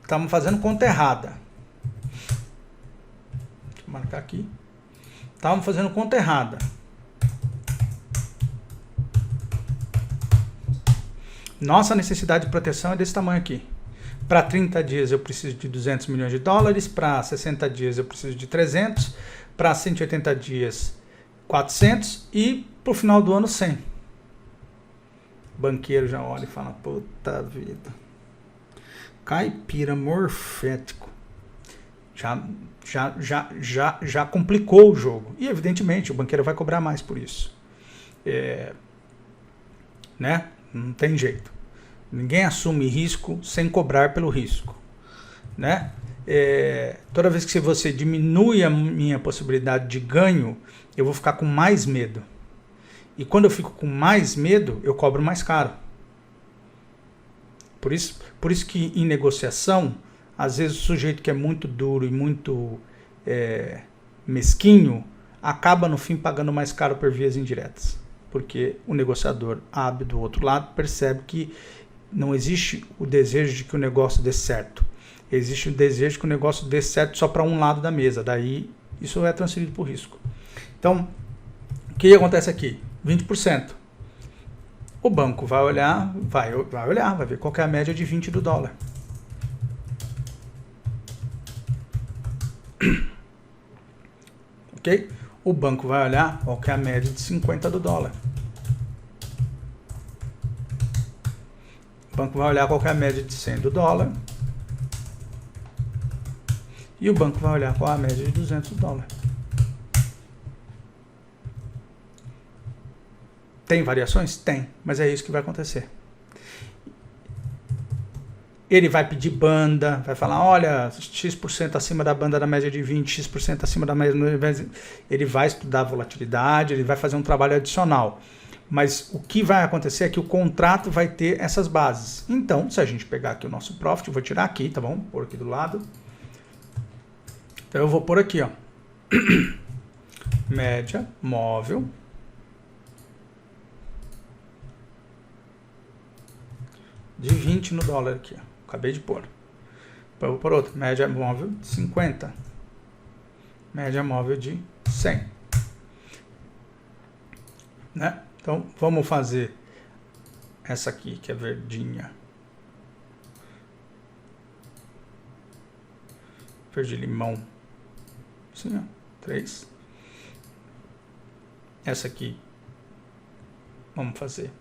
estamos fazendo conta errada. Deixa eu marcar aqui. Estamos fazendo conta errada. Nossa necessidade de proteção é desse tamanho aqui. Para 30 dias eu preciso de 200 milhões de dólares, para 60 dias eu preciso de 300, para 180 dias 400 e para o final do ano 100. O banqueiro já olha e fala, puta vida. Caipira morfético. Já complicou o jogo. E evidentemente o banqueiro vai cobrar mais por isso. Né? Não tem jeito. Ninguém assume risco sem cobrar pelo risco. Né? Toda vez que você diminui a minha possibilidade de ganho, eu vou ficar com mais medo. E quando eu fico com mais medo, eu cobro mais caro. Por isso que em negociação, às vezes o sujeito que é muito duro e muito mesquinho, acaba no fim pagando mais caro por vias indiretas. Porque o negociador hábil do outro lado percebe que não existe o desejo de que o negócio dê certo. Existe o desejo de que o negócio dê certo só para um lado da mesa. Daí isso é transferido por risco. Então, o que acontece aqui? 20%. O banco vai olhar, vai ver qual que é a média de 20 do dólar. Ok? O banco vai olhar qual que é a média de 50 do dólar. O banco vai olhar qual que é a média de 100 do dólar. E o banco vai olhar qual é a média de 200 do dólar. Tem variações? Tem, mas é isso que vai acontecer. Ele vai pedir banda, vai falar, olha, X% acima da banda da média de 20, X% acima da média de 20. Ele vai estudar a volatilidade, ele vai fazer um trabalho adicional. Mas o que vai acontecer é que o contrato vai ter essas bases. Então, se a gente pegar aqui o nosso profit, eu vou tirar aqui, tá bom? Vou pôr aqui do lado. Então eu vou pôr aqui, ó. Média móvel de 20 no dólar aqui, ó. Acabei de pôr. Eu vou pôr outro. Média móvel de 50. Média móvel de 100. Né? Então, vamos fazer essa aqui, que é verdinha. Verde-limão. Assim, ó. 3. Essa aqui. Vamos fazer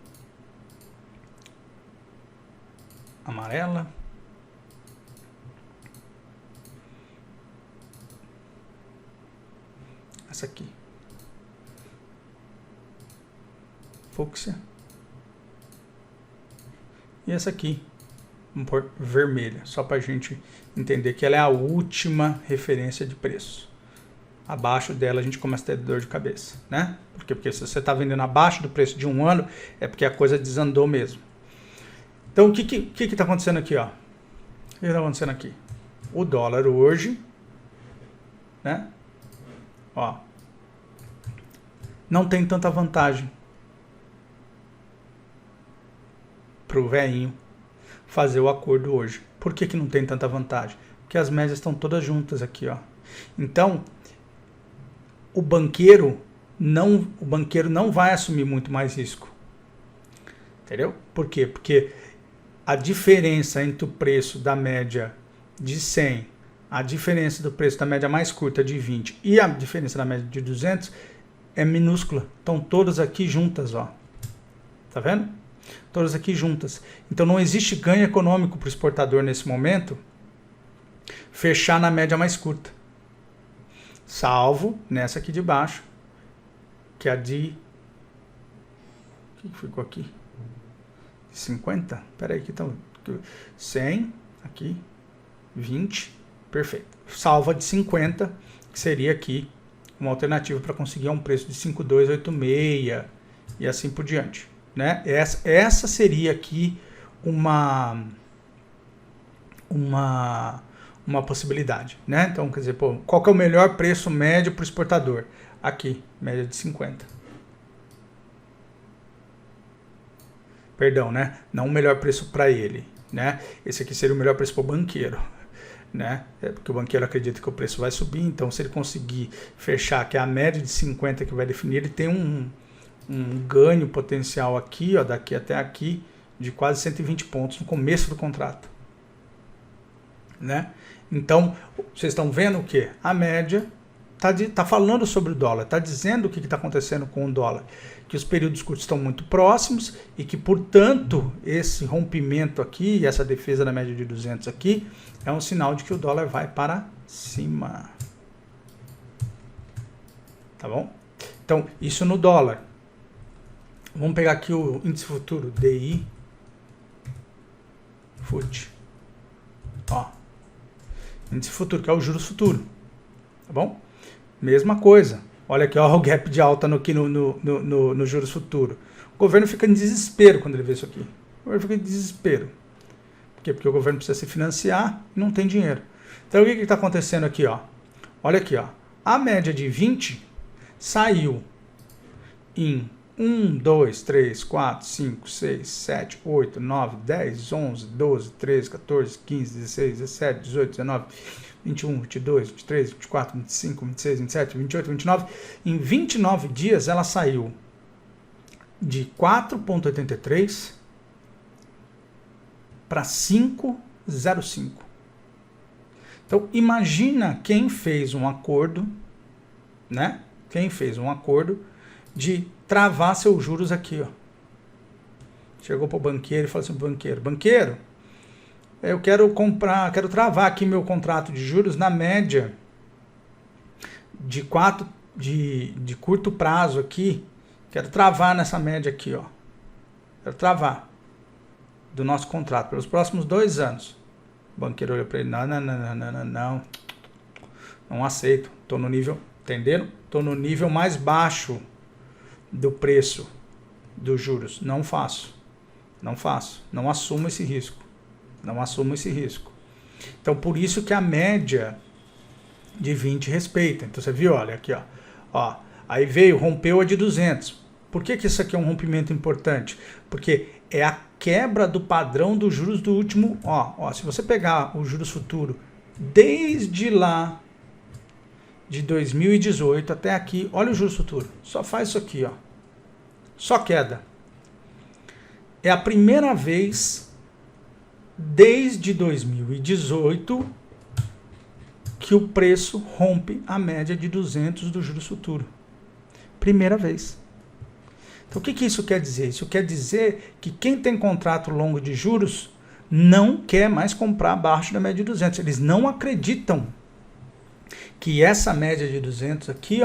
amarela. Essa aqui. Fúcsia. E essa aqui, vamos pôr vermelha, só para a gente entender que ela é a última referência de preço. Abaixo dela a gente começa a ter dor de cabeça, né? Porque se você está vendendo abaixo do preço de um ano, é porque a coisa desandou mesmo. Então, o que está acontecendo aqui, ó? O que está acontecendo aqui? O dólar hoje, né? Ó, não tem tanta vantagem pro velhinho fazer o acordo hoje. Por que não tem tanta vantagem? Porque as médias estão todas juntas aqui, ó. Então, o banqueiro não vai assumir muito mais risco. Entendeu? Por quê? Porque a diferença entre o preço da média de 100, a diferença do preço da média mais curta de 20 e a diferença da média de 200 é minúscula. Estão todas aqui juntas, ó. Tá vendo? Todas aqui juntas. Então não existe ganho econômico para o exportador nesse momento fechar na média mais curta. Salvo nessa aqui de baixo, que é a de... O que ficou aqui? 50? Espera aí, que estão 100, aqui, 20, perfeito. Salva de 50, que seria aqui uma alternativa para conseguir um preço de 5,286 e assim por diante, né? Essa seria aqui uma possibilidade, né? Então, quer dizer, pô, qual que é o melhor preço médio para o exportador? Aqui, média de 50. Perdão, né? Não o melhor preço para ele, né? Esse aqui seria o melhor preço para o banqueiro, né? Porque o banqueiro acredita que o preço vai subir, então se ele conseguir fechar, que é a média de 50 que vai definir, ele tem um ganho potencial aqui, ó, daqui até aqui, de quase 120 pontos no começo do contrato, né? Então, vocês estão vendo o que? A média tá falando sobre o dólar, está dizendo o que está acontecendo com o dólar, que os períodos curtos estão muito próximos e que, portanto, esse rompimento aqui, essa defesa da média de 200 aqui, é um sinal de que o dólar vai para cima. Tá bom? Então, isso no dólar. Vamos pegar aqui o índice futuro, DI, FUT. Ó, índice futuro, que é o juros futuro. Tá bom? Mesma coisa. Olha aqui, ó, o gap de alta no juros futuro. O governo fica em desespero quando ele vê isso aqui. O governo fica em desespero. Por quê? Porque o governo precisa se financiar e não tem dinheiro. Então, o que está acontecendo aqui, ó? Olha aqui, ó. A média de 20 saiu em 1, 2, 3, 4, 5, 6, 7, 8, 9, 10, 11, 12, 13, 14, 15, 16, 17, 18, 19, 21, 22, 23, 24, 25, 26, 27, 28, 29. Em 29 dias ela saiu de 4,83 para 5,05. Então imagina quem fez um acordo, né? Quem fez um acordo de travar seus juros aqui, ó. Chegou para o banqueiro e falou assim: banqueiro, eu quero travar aqui meu contrato de juros na média de curto prazo aqui. Quero travar nessa média aqui, ó. Quero travar do nosso contrato pelos próximos 2 anos. O banqueiro olhou para ele: não aceito. Estou no nível, entenderam? Estou no nível mais baixo do preço. dos juros. Não faço. Não faço. Não assumo esse risco. Não assumo esse risco. Então, por isso que a média de 20 respeita. Então, você viu, olha aqui, ó. Aí veio, rompeu a de 200. Por que isso aqui é um rompimento importante? Porque é a quebra do padrão dos juros do último... se você pegar os juros futuros desde lá de 2018 até aqui, olha o juros futuro. Só faz isso aqui, ó. Só queda. É a primeira vez desde 2018 que o preço rompe a média de 200 do juros futuro. Primeira vez. Então, o que isso quer dizer? Isso quer dizer que quem tem contrato longo de juros não quer mais comprar abaixo da média de 200. Eles não acreditam que essa média de 200 aqui,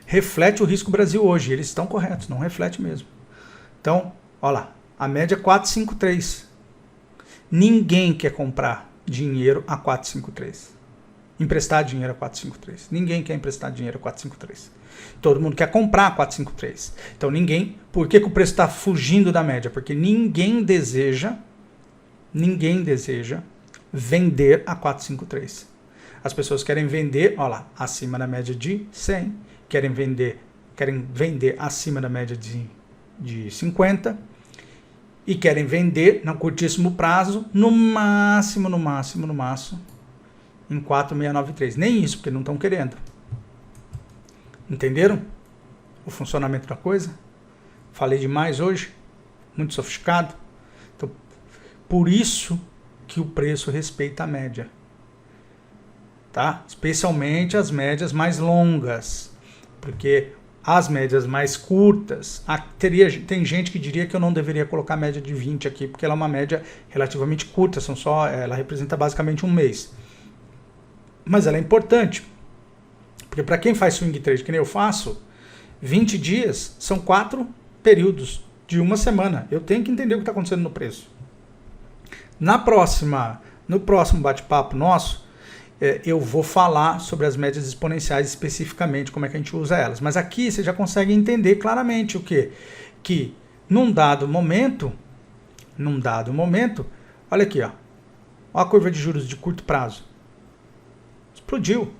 reflete o risco Brasil hoje. Eles estão corretos, não reflete mesmo. Então, olha lá, a média é 453. Ninguém quer comprar dinheiro a 453. Emprestar dinheiro a 453. Ninguém quer emprestar dinheiro a 453. Todo mundo quer comprar a 453. Então ninguém... Por que o preço está fugindo da média? Porque ninguém deseja vender a 453. As pessoas querem vender, olha lá, acima da média de 100. Querem vender acima da média de 50. E querem vender no curtíssimo prazo, no máximo, em 4,693. Nem isso, porque não estão querendo. Entenderam o funcionamento da coisa? Falei demais hoje? Muito sofisticado? Então, por isso que o preço respeita a média. Tá? Especialmente as médias mais longas. Porque as médias mais curtas, tem gente que diria que eu não deveria colocar a média de 20 aqui, porque ela é uma média relativamente curta, ela representa basicamente um mês. Mas ela é importante, porque para quem faz swing trade, que nem eu faço, 20 dias são 4 períodos de uma semana. Eu tenho que entender o que está acontecendo no preço. No próximo bate-papo nosso, eu vou falar sobre as médias exponenciais especificamente, como é que a gente usa elas. Mas aqui você já consegue entender claramente o quê? Que num dado momento, olha aqui, ó a curva de juros de curto prazo. Explodiu.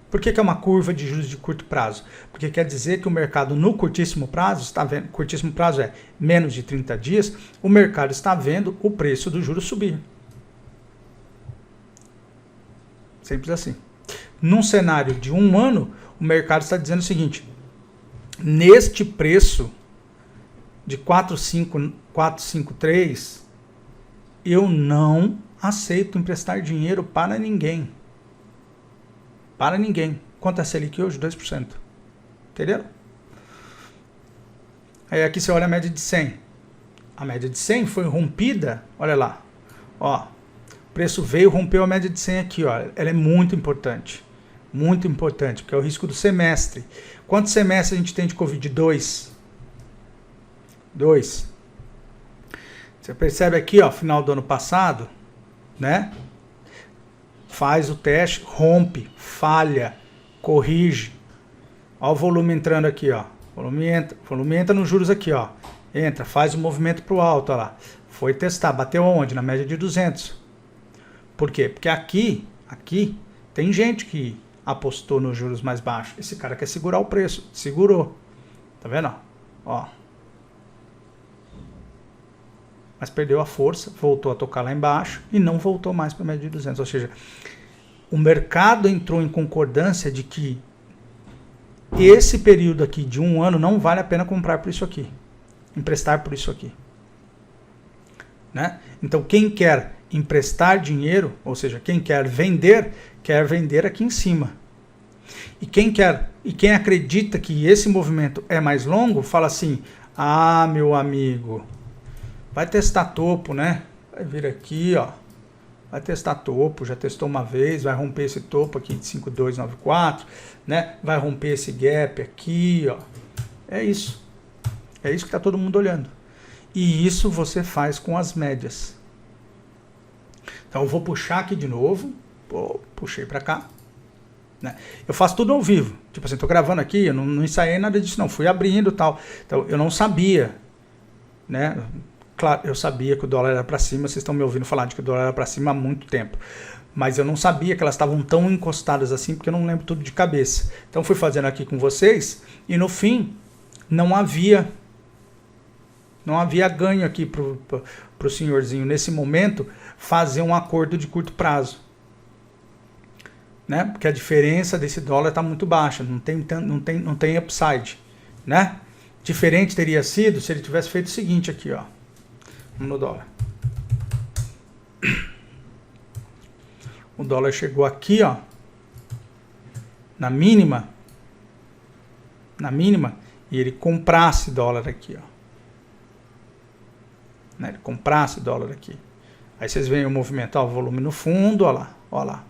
Por que é uma curva de juros de curto prazo? Porque quer dizer que o mercado no curtíssimo prazo, está vendo, curtíssimo prazo é menos de 30 dias, o mercado está vendo o preço do juros subir. Simples assim. Num cenário de um ano, o mercado está dizendo o seguinte: neste preço de 453, eu não aceito emprestar dinheiro para ninguém. Para ninguém. Quanto é a Selic hoje? 2%. Entenderam? Aí aqui você olha a média de 100. A média de 100 foi rompida, olha lá. O preço veio, rompeu a média de 100 aqui, ela é muito importante, porque é o risco do semestre. Quantos semestres a gente tem de Covid? 2. Você percebe aqui, final do ano passado, né? Faz o teste, rompe, falha, corrige. Olha o volume entrando aqui, volume entra nos juros aqui, entra, faz o movimento para o alto, olha lá. Foi testar, bateu aonde? Na média de 200. Por quê? Porque aqui tem gente que apostou nos juros mais baixos. Esse cara quer segurar o preço. Segurou. Tá vendo? Mas perdeu a força, voltou a tocar lá embaixo e não voltou mais para a média de 200. Ou seja, o mercado entrou em concordância de que esse período aqui de um ano não vale a pena comprar por isso aqui. Emprestar por isso aqui. Né? Então, quem quer emprestar dinheiro, ou seja, quem quer vender aqui em cima. E quem acredita que esse movimento é mais longo, fala assim: meu amigo, vai testar topo, né? Vai vir aqui, vai testar topo, já testou uma vez, vai romper esse topo aqui de 5294, né? Vai romper esse gap aqui, É isso. É isso que está todo mundo olhando. E isso você faz com as médias. Então eu vou puxar aqui de novo. Puxei para cá. né? Eu faço tudo ao vivo. Tipo assim, tô gravando aqui, eu não ensaiei nada disso, não. Fui abrindo e tal. Então, eu não sabia, né? Claro, eu sabia que o dólar era para cima. Vocês estão me ouvindo falar de que o dólar era para cima há muito tempo. Mas eu não sabia que elas estavam tão encostadas assim, porque eu não lembro tudo de cabeça. Então, fui fazendo aqui com vocês e no fim, não havia ganho aqui pro senhorzinho, nesse momento, fazer um acordo de curto prazo. Né? Porque a diferença desse dólar está muito baixa, não tem upside, né? Diferente teria sido se ele tivesse feito o seguinte aqui, ó, no dólar. O dólar chegou aqui, ó, na mínima, e ele comprasse dólar aqui, ó, né? Ele comprasse dólar aqui. Aí vocês veem o movimento, ó, o volume no fundo, ó lá, ó lá.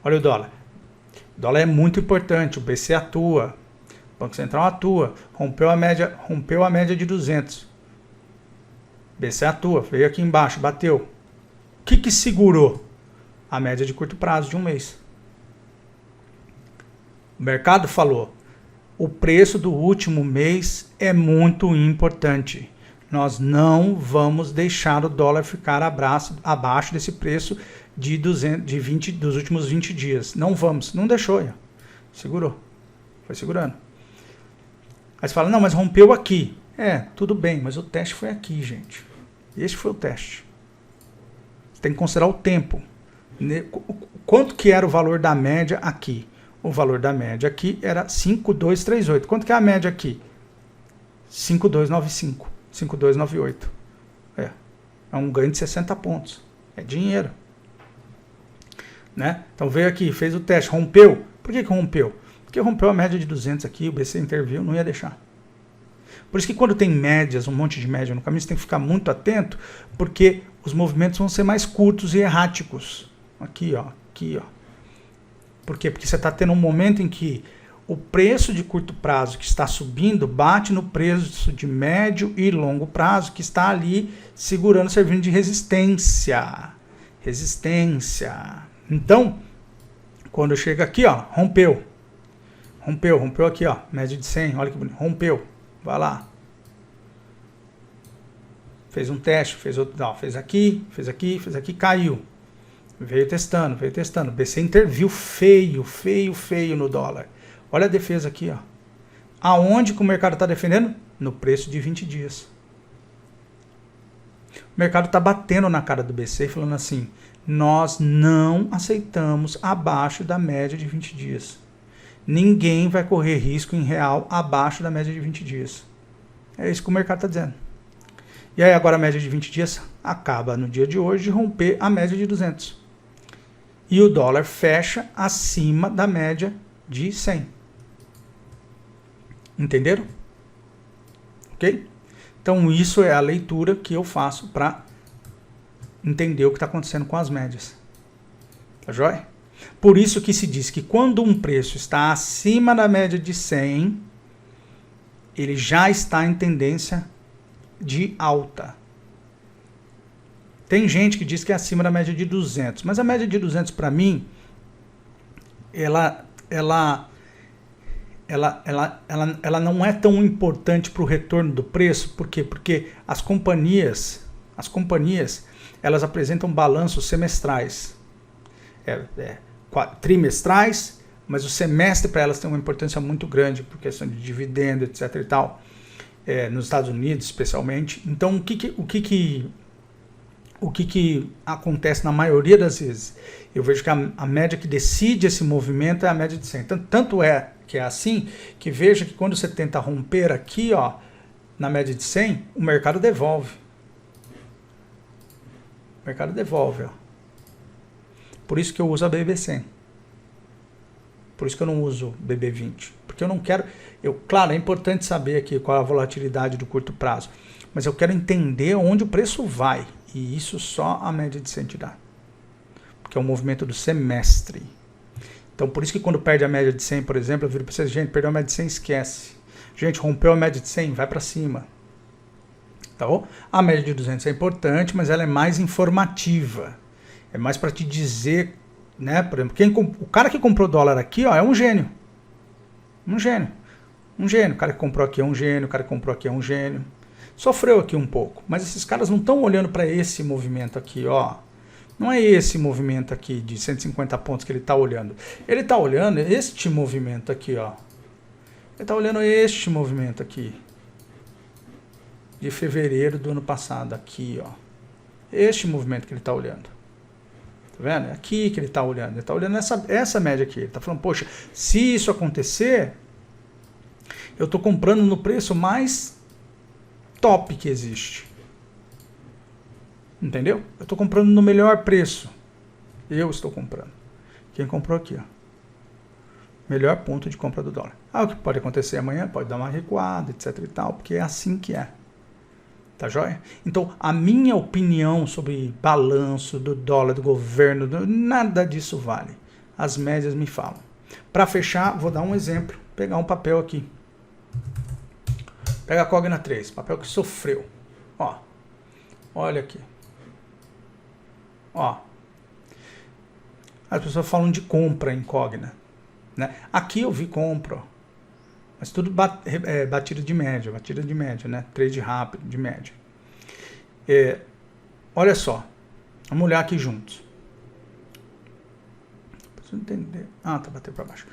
Olha o dólar. O dólar é muito importante, o BC atua, o Banco Central atua, rompeu a média de 200. BC atua, veio aqui embaixo, bateu. O que segurou? A média de curto prazo de um mês. O mercado falou, o preço do último mês é muito importante. Nós não vamos deixar o dólar ficar abaixo desse preço dos últimos 20 dias. Não vamos. Não deixou. Já. Segurou. Foi segurando. Aí você fala, não, mas rompeu aqui. É, tudo bem, mas o teste foi aqui, gente. Este foi o teste. Você tem que considerar o tempo. Quanto que era o valor da média aqui? O valor da média aqui era 5,238. Quanto que é a média aqui? 5,295. 5,298. É um ganho de 60 pontos. É dinheiro. Né? Então veio aqui, fez o teste, rompeu. Por que rompeu? Porque rompeu a média de 200 aqui, o BC interviu, não ia deixar. Por isso que quando tem médias, um monte de média no caminho, você tem que ficar muito atento, porque os movimentos vão ser mais curtos e erráticos. Aqui, ó, aqui, ó. Por quê? Porque você está tendo um momento em que o preço de curto prazo que está subindo bate no preço de médio e longo prazo que está ali segurando, servindo de resistência. Resistência. Então, quando chega aqui, ó, rompeu aqui, ó, média de 100, olha que bonito, rompeu, vai lá. Fez um teste, fez outro, não, fez aqui, caiu. Veio testando, BC interviu feio no dólar. Olha a defesa aqui, ó. Aonde que o mercado está defendendo? No preço de 20 dias. O mercado está batendo na cara do BC e falando assim, nós não aceitamos abaixo da média de 20 dias. Ninguém vai correr risco em real abaixo da média de 20 dias. É isso que o mercado está dizendo. E aí agora a média de 20 dias acaba no dia de hoje de romper a média de 200. E o dólar fecha acima da média de 100. Entenderam? Ok? Então isso é a leitura que eu faço para entender o que está acontecendo com as médias. Tá joia? Por isso que se diz que quando um preço está acima da média de 100, ele já está em tendência de alta. Tem gente que diz que é acima da média de 200, mas a média de 200 para mim, ela não é tão importante para o retorno do preço. Por quê? Porque as companhias, elas apresentam balanços semestrais, trimestrais, mas o semestre para elas tem uma importância muito grande por questão de dividendo, etc. e tal, nos Estados Unidos especialmente. Então o que acontece na maioria das vezes? Eu vejo que a média que decide esse movimento é a média de 100. Tanto é que é assim, que veja que quando você tenta romper aqui, ó, na média de 100, o mercado devolve. O mercado devolve, ó. Por isso que eu uso a BB100. Por isso que eu não uso BB20. Porque eu não quero... Claro, é importante saber aqui qual é a volatilidade do curto prazo. Mas eu quero entender onde o preço vai. E isso só a média de 100 te dá. Porque é um movimento do semestre. Então, por isso que quando perde a média de 100, por exemplo, eu viro para vocês, gente, perdeu a média de 100, esquece. Gente, rompeu a média de 100, vai para cima. Tá bom? A média de 200 é importante, mas ela é mais informativa. É mais para te dizer né? Por exemplo, o cara que comprou dólar aqui, ó, é um gênio. Um gênio. Um gênio. O cara que comprou aqui é um gênio, o cara que comprou aqui é um gênio. Sofreu aqui um pouco, mas esses caras não estão olhando para esse movimento aqui, ó. Não é esse movimento aqui de 150 pontos que ele está olhando. Ele está olhando este movimento aqui, ó. Ele está olhando este movimento aqui. De fevereiro do ano passado, aqui, ó. Este movimento que ele está olhando. Tá vendo? É aqui que ele está olhando. Ele está olhando essa média aqui. Ele está falando, poxa, se isso acontecer, eu estou comprando no preço mais top que existe. Entendeu? Eu estou comprando no melhor preço. Eu estou comprando. Quem comprou aqui, ó. Melhor ponto de compra do dólar. Ah, o que pode acontecer amanhã? Pode dar uma recuada, etc e tal, porque é assim que é. Tá joia? Então, a minha opinião sobre balanço do dólar, do governo, nada disso vale. As médias me falam. Para fechar, vou dar um exemplo. Pegar um papel aqui. Pega a Cogna 3, papel que sofreu. Ó, olha aqui. Ó, as pessoas falam de compra em Cogna, né? Aqui eu vi compra, ó. Mas tudo batida de média, né? Trade rápido, de média. Olha só, vamos olhar aqui juntos. Preciso entender. Ah, tá batendo para baixo.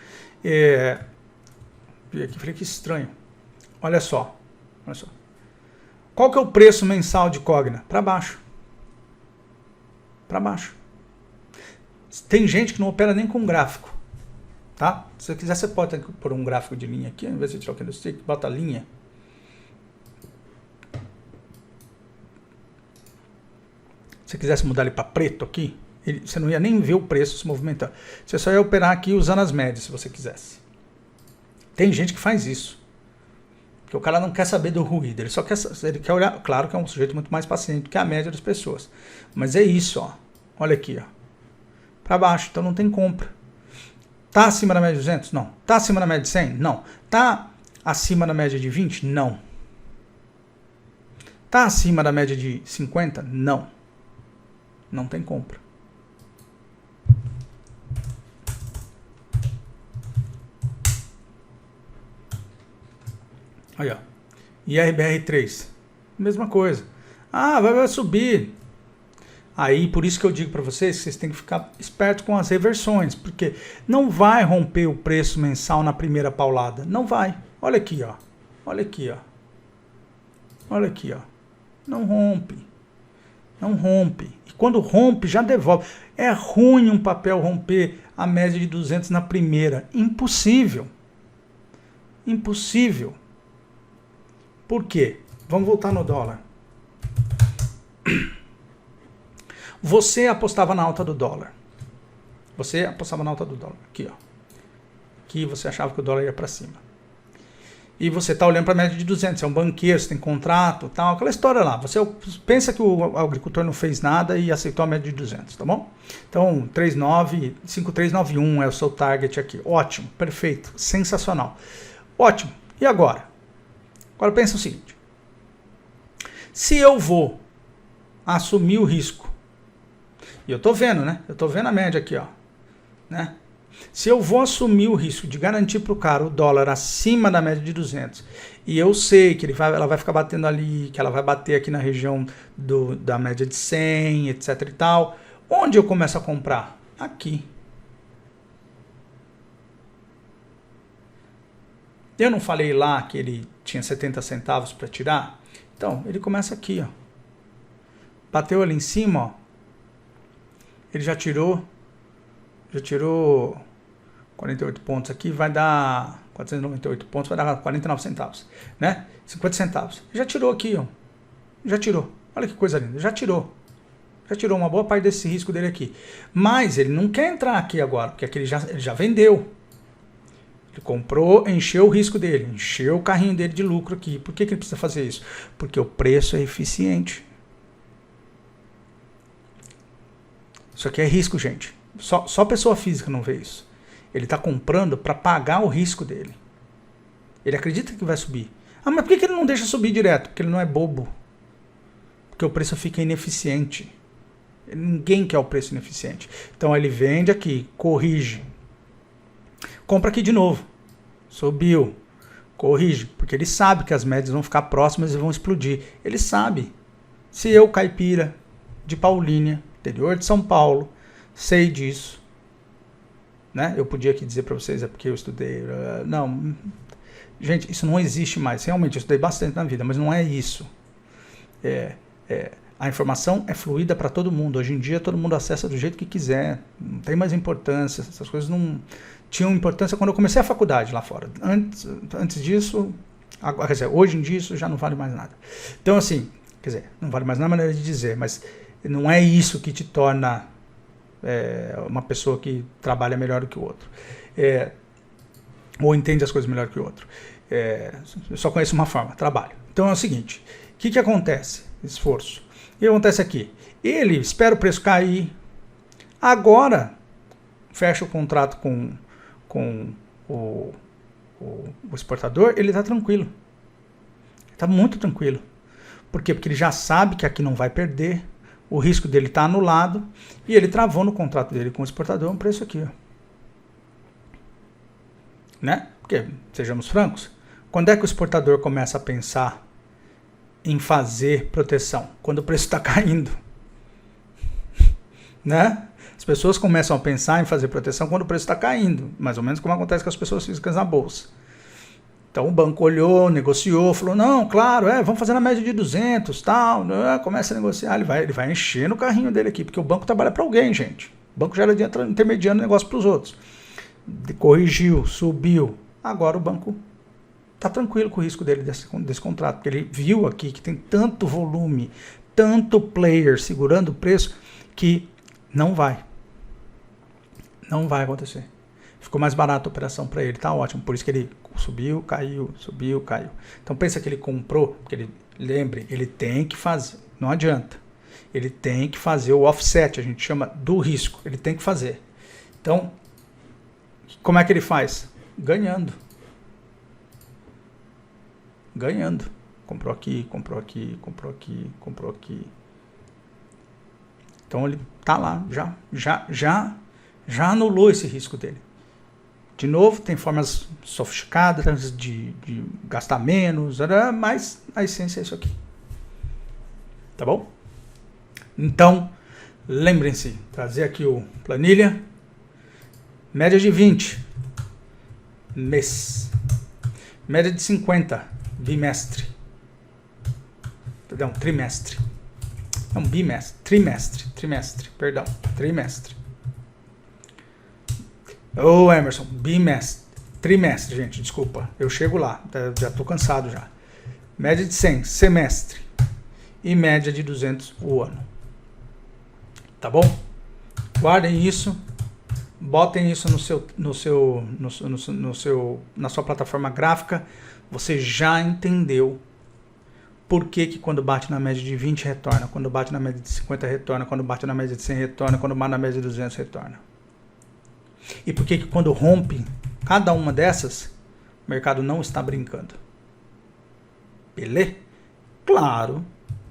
Vi aqui, falei que estranho. Olha só. Qual que é o preço mensal de Cogna? Para baixo. Para baixo. Tem gente que não opera nem com gráfico. Tá? Se você quiser, você pode pôr um gráfico de linha aqui, ao invés de tirar o candlestick, bota a linha. Se você quisesse mudar ele para preto aqui, você não ia nem ver o preço se movimentar. Você só ia operar aqui usando as médias, se você quisesse. Tem gente que faz isso. Porque o cara não quer saber do ruído, ele quer olhar, claro que é um sujeito muito mais paciente do que a média das pessoas. Mas é isso, ó. Olha aqui, ó. Para baixo, então não tem compra. Tá acima da média de 200? Não. Tá acima da média de 100? Não. Tá acima da média de 20? Não. Tá acima da média de 50? Não. Não tem compra. Aí, ó. IRBR3. Mesma coisa. Ah, vai subir. Aí, por isso que eu digo para vocês que vocês têm que ficar espertos com as reversões, porque não vai romper o preço mensal na primeira paulada. Não vai. Olha aqui, ó. Olha aqui, ó. Olha aqui, ó. Não rompe. Não rompe. E quando rompe, já devolve. É ruim um papel romper a média de 200 na primeira. Impossível. Impossível. Por quê? Vamos voltar no dólar. Você apostava na alta do dólar. Você apostava na alta do dólar. Aqui, ó. Aqui você achava que o dólar ia para cima. E você está olhando para a média de 200. Você é um banqueiro, você tem contrato, tal. Aquela história lá. Você pensa que o agricultor não fez nada e aceitou a média de 200, tá bom? Então, 5391 é o seu target aqui. Ótimo, perfeito, sensacional. Ótimo. E agora? Agora pensa o seguinte. Se eu vou assumir o risco, e eu tô vendo, né? Eu tô vendo a média aqui, ó. Né? Se eu vou assumir o risco de garantir para o cara o dólar acima da média de 200, e eu sei que ela vai ficar batendo ali, que ela vai bater aqui na região da média de 100, etc e tal, onde eu começo a comprar? Aqui. Eu não falei lá que ele tinha 70 centavos para tirar? Então, ele começa aqui, ó. Bateu ali em cima, ó. Ele já tirou 48 pontos aqui, vai dar 498 pontos, vai dar 49 centavos, né? 50 centavos. Já tirou aqui, ó. Já tirou. Olha que coisa linda. Já tirou. Já tirou uma boa parte desse risco dele aqui. Mas ele não quer entrar aqui agora, porque aqui ele já vendeu. Ele comprou, encheu o risco dele, encheu o carrinho dele de lucro aqui. Por que ele precisa fazer isso? Porque o preço é eficiente. Isso aqui é risco, gente. Só pessoa física não vê isso. Ele está comprando para pagar o risco dele. Ele acredita que vai subir. Ah, mas por que ele não deixa subir direto? Porque ele não é bobo. Porque o preço fica ineficiente. Ninguém quer o preço ineficiente. Então ele vende aqui, corrige, compra aqui de novo, subiu, corrige, porque ele sabe que as médias vão ficar próximas e vão explodir. Ele sabe. Se eu, caipira, de Paulínia, interior de São Paulo, sei disso, né? Eu podia aqui dizer para vocês, é porque eu estudei. Não, gente, isso não existe mais. Realmente, eu estudei bastante na vida, mas não é isso. A informação é fluida para todo mundo. Hoje em dia, todo mundo acessa do jeito que quiser. Não tem mais importância. Essas coisas não tinham importância quando eu comecei a faculdade lá fora. Antes disso, agora, quer dizer, hoje em dia, isso já não vale mais nada. Então, assim, quer dizer, não vale mais na maneira de dizer, mas não é isso que te torna uma pessoa que trabalha melhor do que o outro. Ou entende as coisas melhor que o outro. Eu só conheço uma forma, trabalho. Então é o seguinte, o que acontece? Esforço. O que acontece aqui? Ele espera o preço cair, agora fecha o contrato com o exportador, ele está tranquilo. Ele está muito tranquilo. Por quê? Porque ele já sabe que aqui não vai perder, o risco dele está anulado e ele travou no contrato dele com o exportador um preço aqui. Ó. Né? Porque, sejamos francos, quando é que o exportador começa a pensar em fazer proteção? Quando o preço está caindo. Né? As pessoas começam a pensar em fazer proteção quando o preço está caindo, mais ou menos como acontece com as pessoas físicas na bolsa. Então o banco olhou, negociou, falou, não, claro, vamos fazer na média de 200, tal, né? Começa a negociar, ele vai encher no carrinho dele aqui, porque o banco trabalha para alguém, gente. O banco já era intermediando o negócio para os outros. Corrigiu, subiu, agora o banco está tranquilo com o risco dele desse contrato, porque ele viu aqui que tem tanto volume, tanto player segurando o preço, que não vai acontecer. Ficou mais barato a operação para ele, tá ótimo. Por isso que ele subiu, caiu, subiu, caiu. Então pensa que ele comprou, porque ele tem que fazer, não adianta. Ele tem que fazer o offset, a gente chama do risco. Ele tem que fazer. Então, como é que ele faz? Ganhando. Ganhando. Comprou aqui, comprou aqui, comprou aqui, comprou aqui. Então ele tá lá, já anulou esse risco dele. De novo, tem formas sofisticadas de gastar menos, mas a essência é isso aqui. Tá bom? Então, lembrem-se, trazer aqui o planilha, média de 20, mês, média de 50, bimestre, perdão, trimestre, não, bimestre, trimestre, trimestre. Ô Emerson, bimestre, trimestre, gente, desculpa, eu chego lá, já tô cansado já. Média de 100, semestre, e média de 200 o ano. Tá bom? Guardem isso, botem isso na sua plataforma gráfica. Você já entendeu por que quando bate na média de 20 retorna, quando bate na média de 50 retorna, quando bate na média de 100 retorna, quando bate na média de 200 retorna. E por que quando rompe cada uma dessas, o mercado não está brincando. Beleza? Claro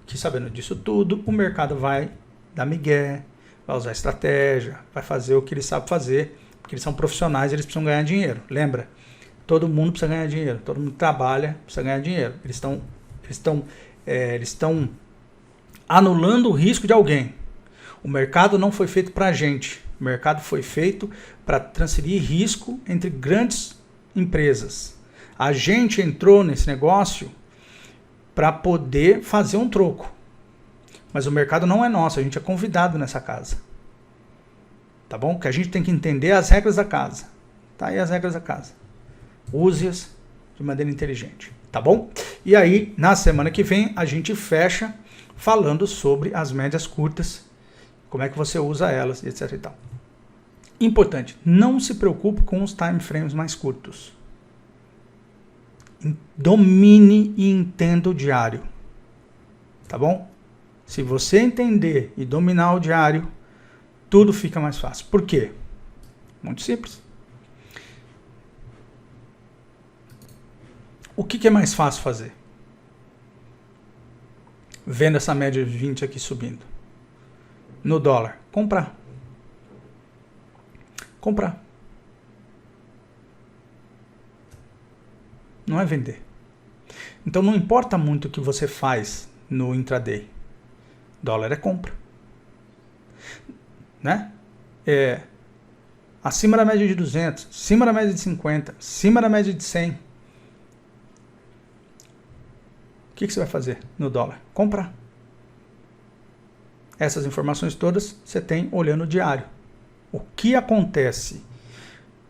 que sabendo disso tudo, o mercado vai dar migué, vai usar estratégia, vai fazer o que ele sabe fazer, porque eles são profissionais, eles precisam ganhar dinheiro. Lembra? Todo mundo precisa ganhar dinheiro, todo mundo trabalha, precisa ganhar dinheiro. Eles estão anulando o risco de alguém. O mercado não foi feito para a gente. O mercado foi feito para transferir risco entre grandes empresas. A gente entrou nesse negócio para poder fazer um troco. Mas o mercado não é nosso, a gente é convidado nessa casa. Tá bom? Que a gente tem que entender as regras da casa. Tá aí as regras da casa. Use-as de maneira inteligente. Tá bom? E aí, na semana que vem, a gente fecha falando sobre as médias curtas, como é que você usa elas, etc e tal. Importante, não se preocupe com os time frames mais curtos. Domine e entenda o diário. Tá bom? Se você entender e dominar o diário, tudo fica mais fácil. Por quê? Muito simples. O que é mais fácil fazer? Vendo essa média de 20 aqui subindo. no dólar? Comprar. Comprar. Não é vender. Então não importa muito o que você faz no intraday. Dólar é compra. Né? Acima da média de 200, acima da média de 50, acima da média de 100. O que você vai fazer no dólar? Comprar. Essas informações todas você tem olhando o diário. O que acontece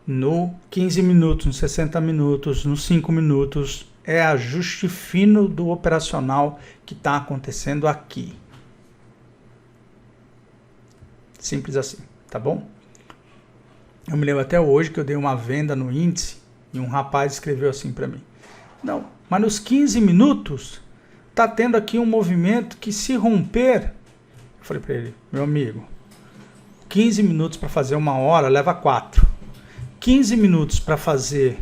no 15 minutos, nos 60 minutos, nos 5 minutos, é ajuste fino do operacional que está acontecendo aqui. Simples assim, tá bom? Eu me lembro até hoje que eu dei uma venda no índice e um rapaz escreveu assim para mim. Não, mas nos 15 minutos tá tendo aqui um movimento que se romper... Eu falei para ele, meu amigo, 15 minutos para fazer 1 hora leva 4. 15 minutos para fazer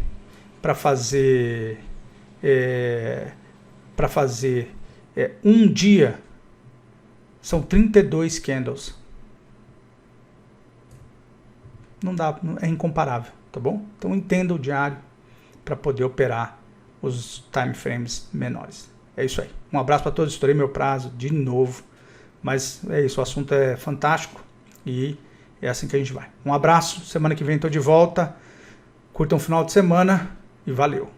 um dia são 32 candles. Não dá, é incomparável, tá bom? Então entenda o diário para poder operar os time frames menores. É isso aí. Um abraço para todos, estourei meu prazo de novo, mas é isso, o assunto é fantástico e é assim que a gente vai. Um abraço, semana que vem estou de volta, curtam o final de semana e valeu!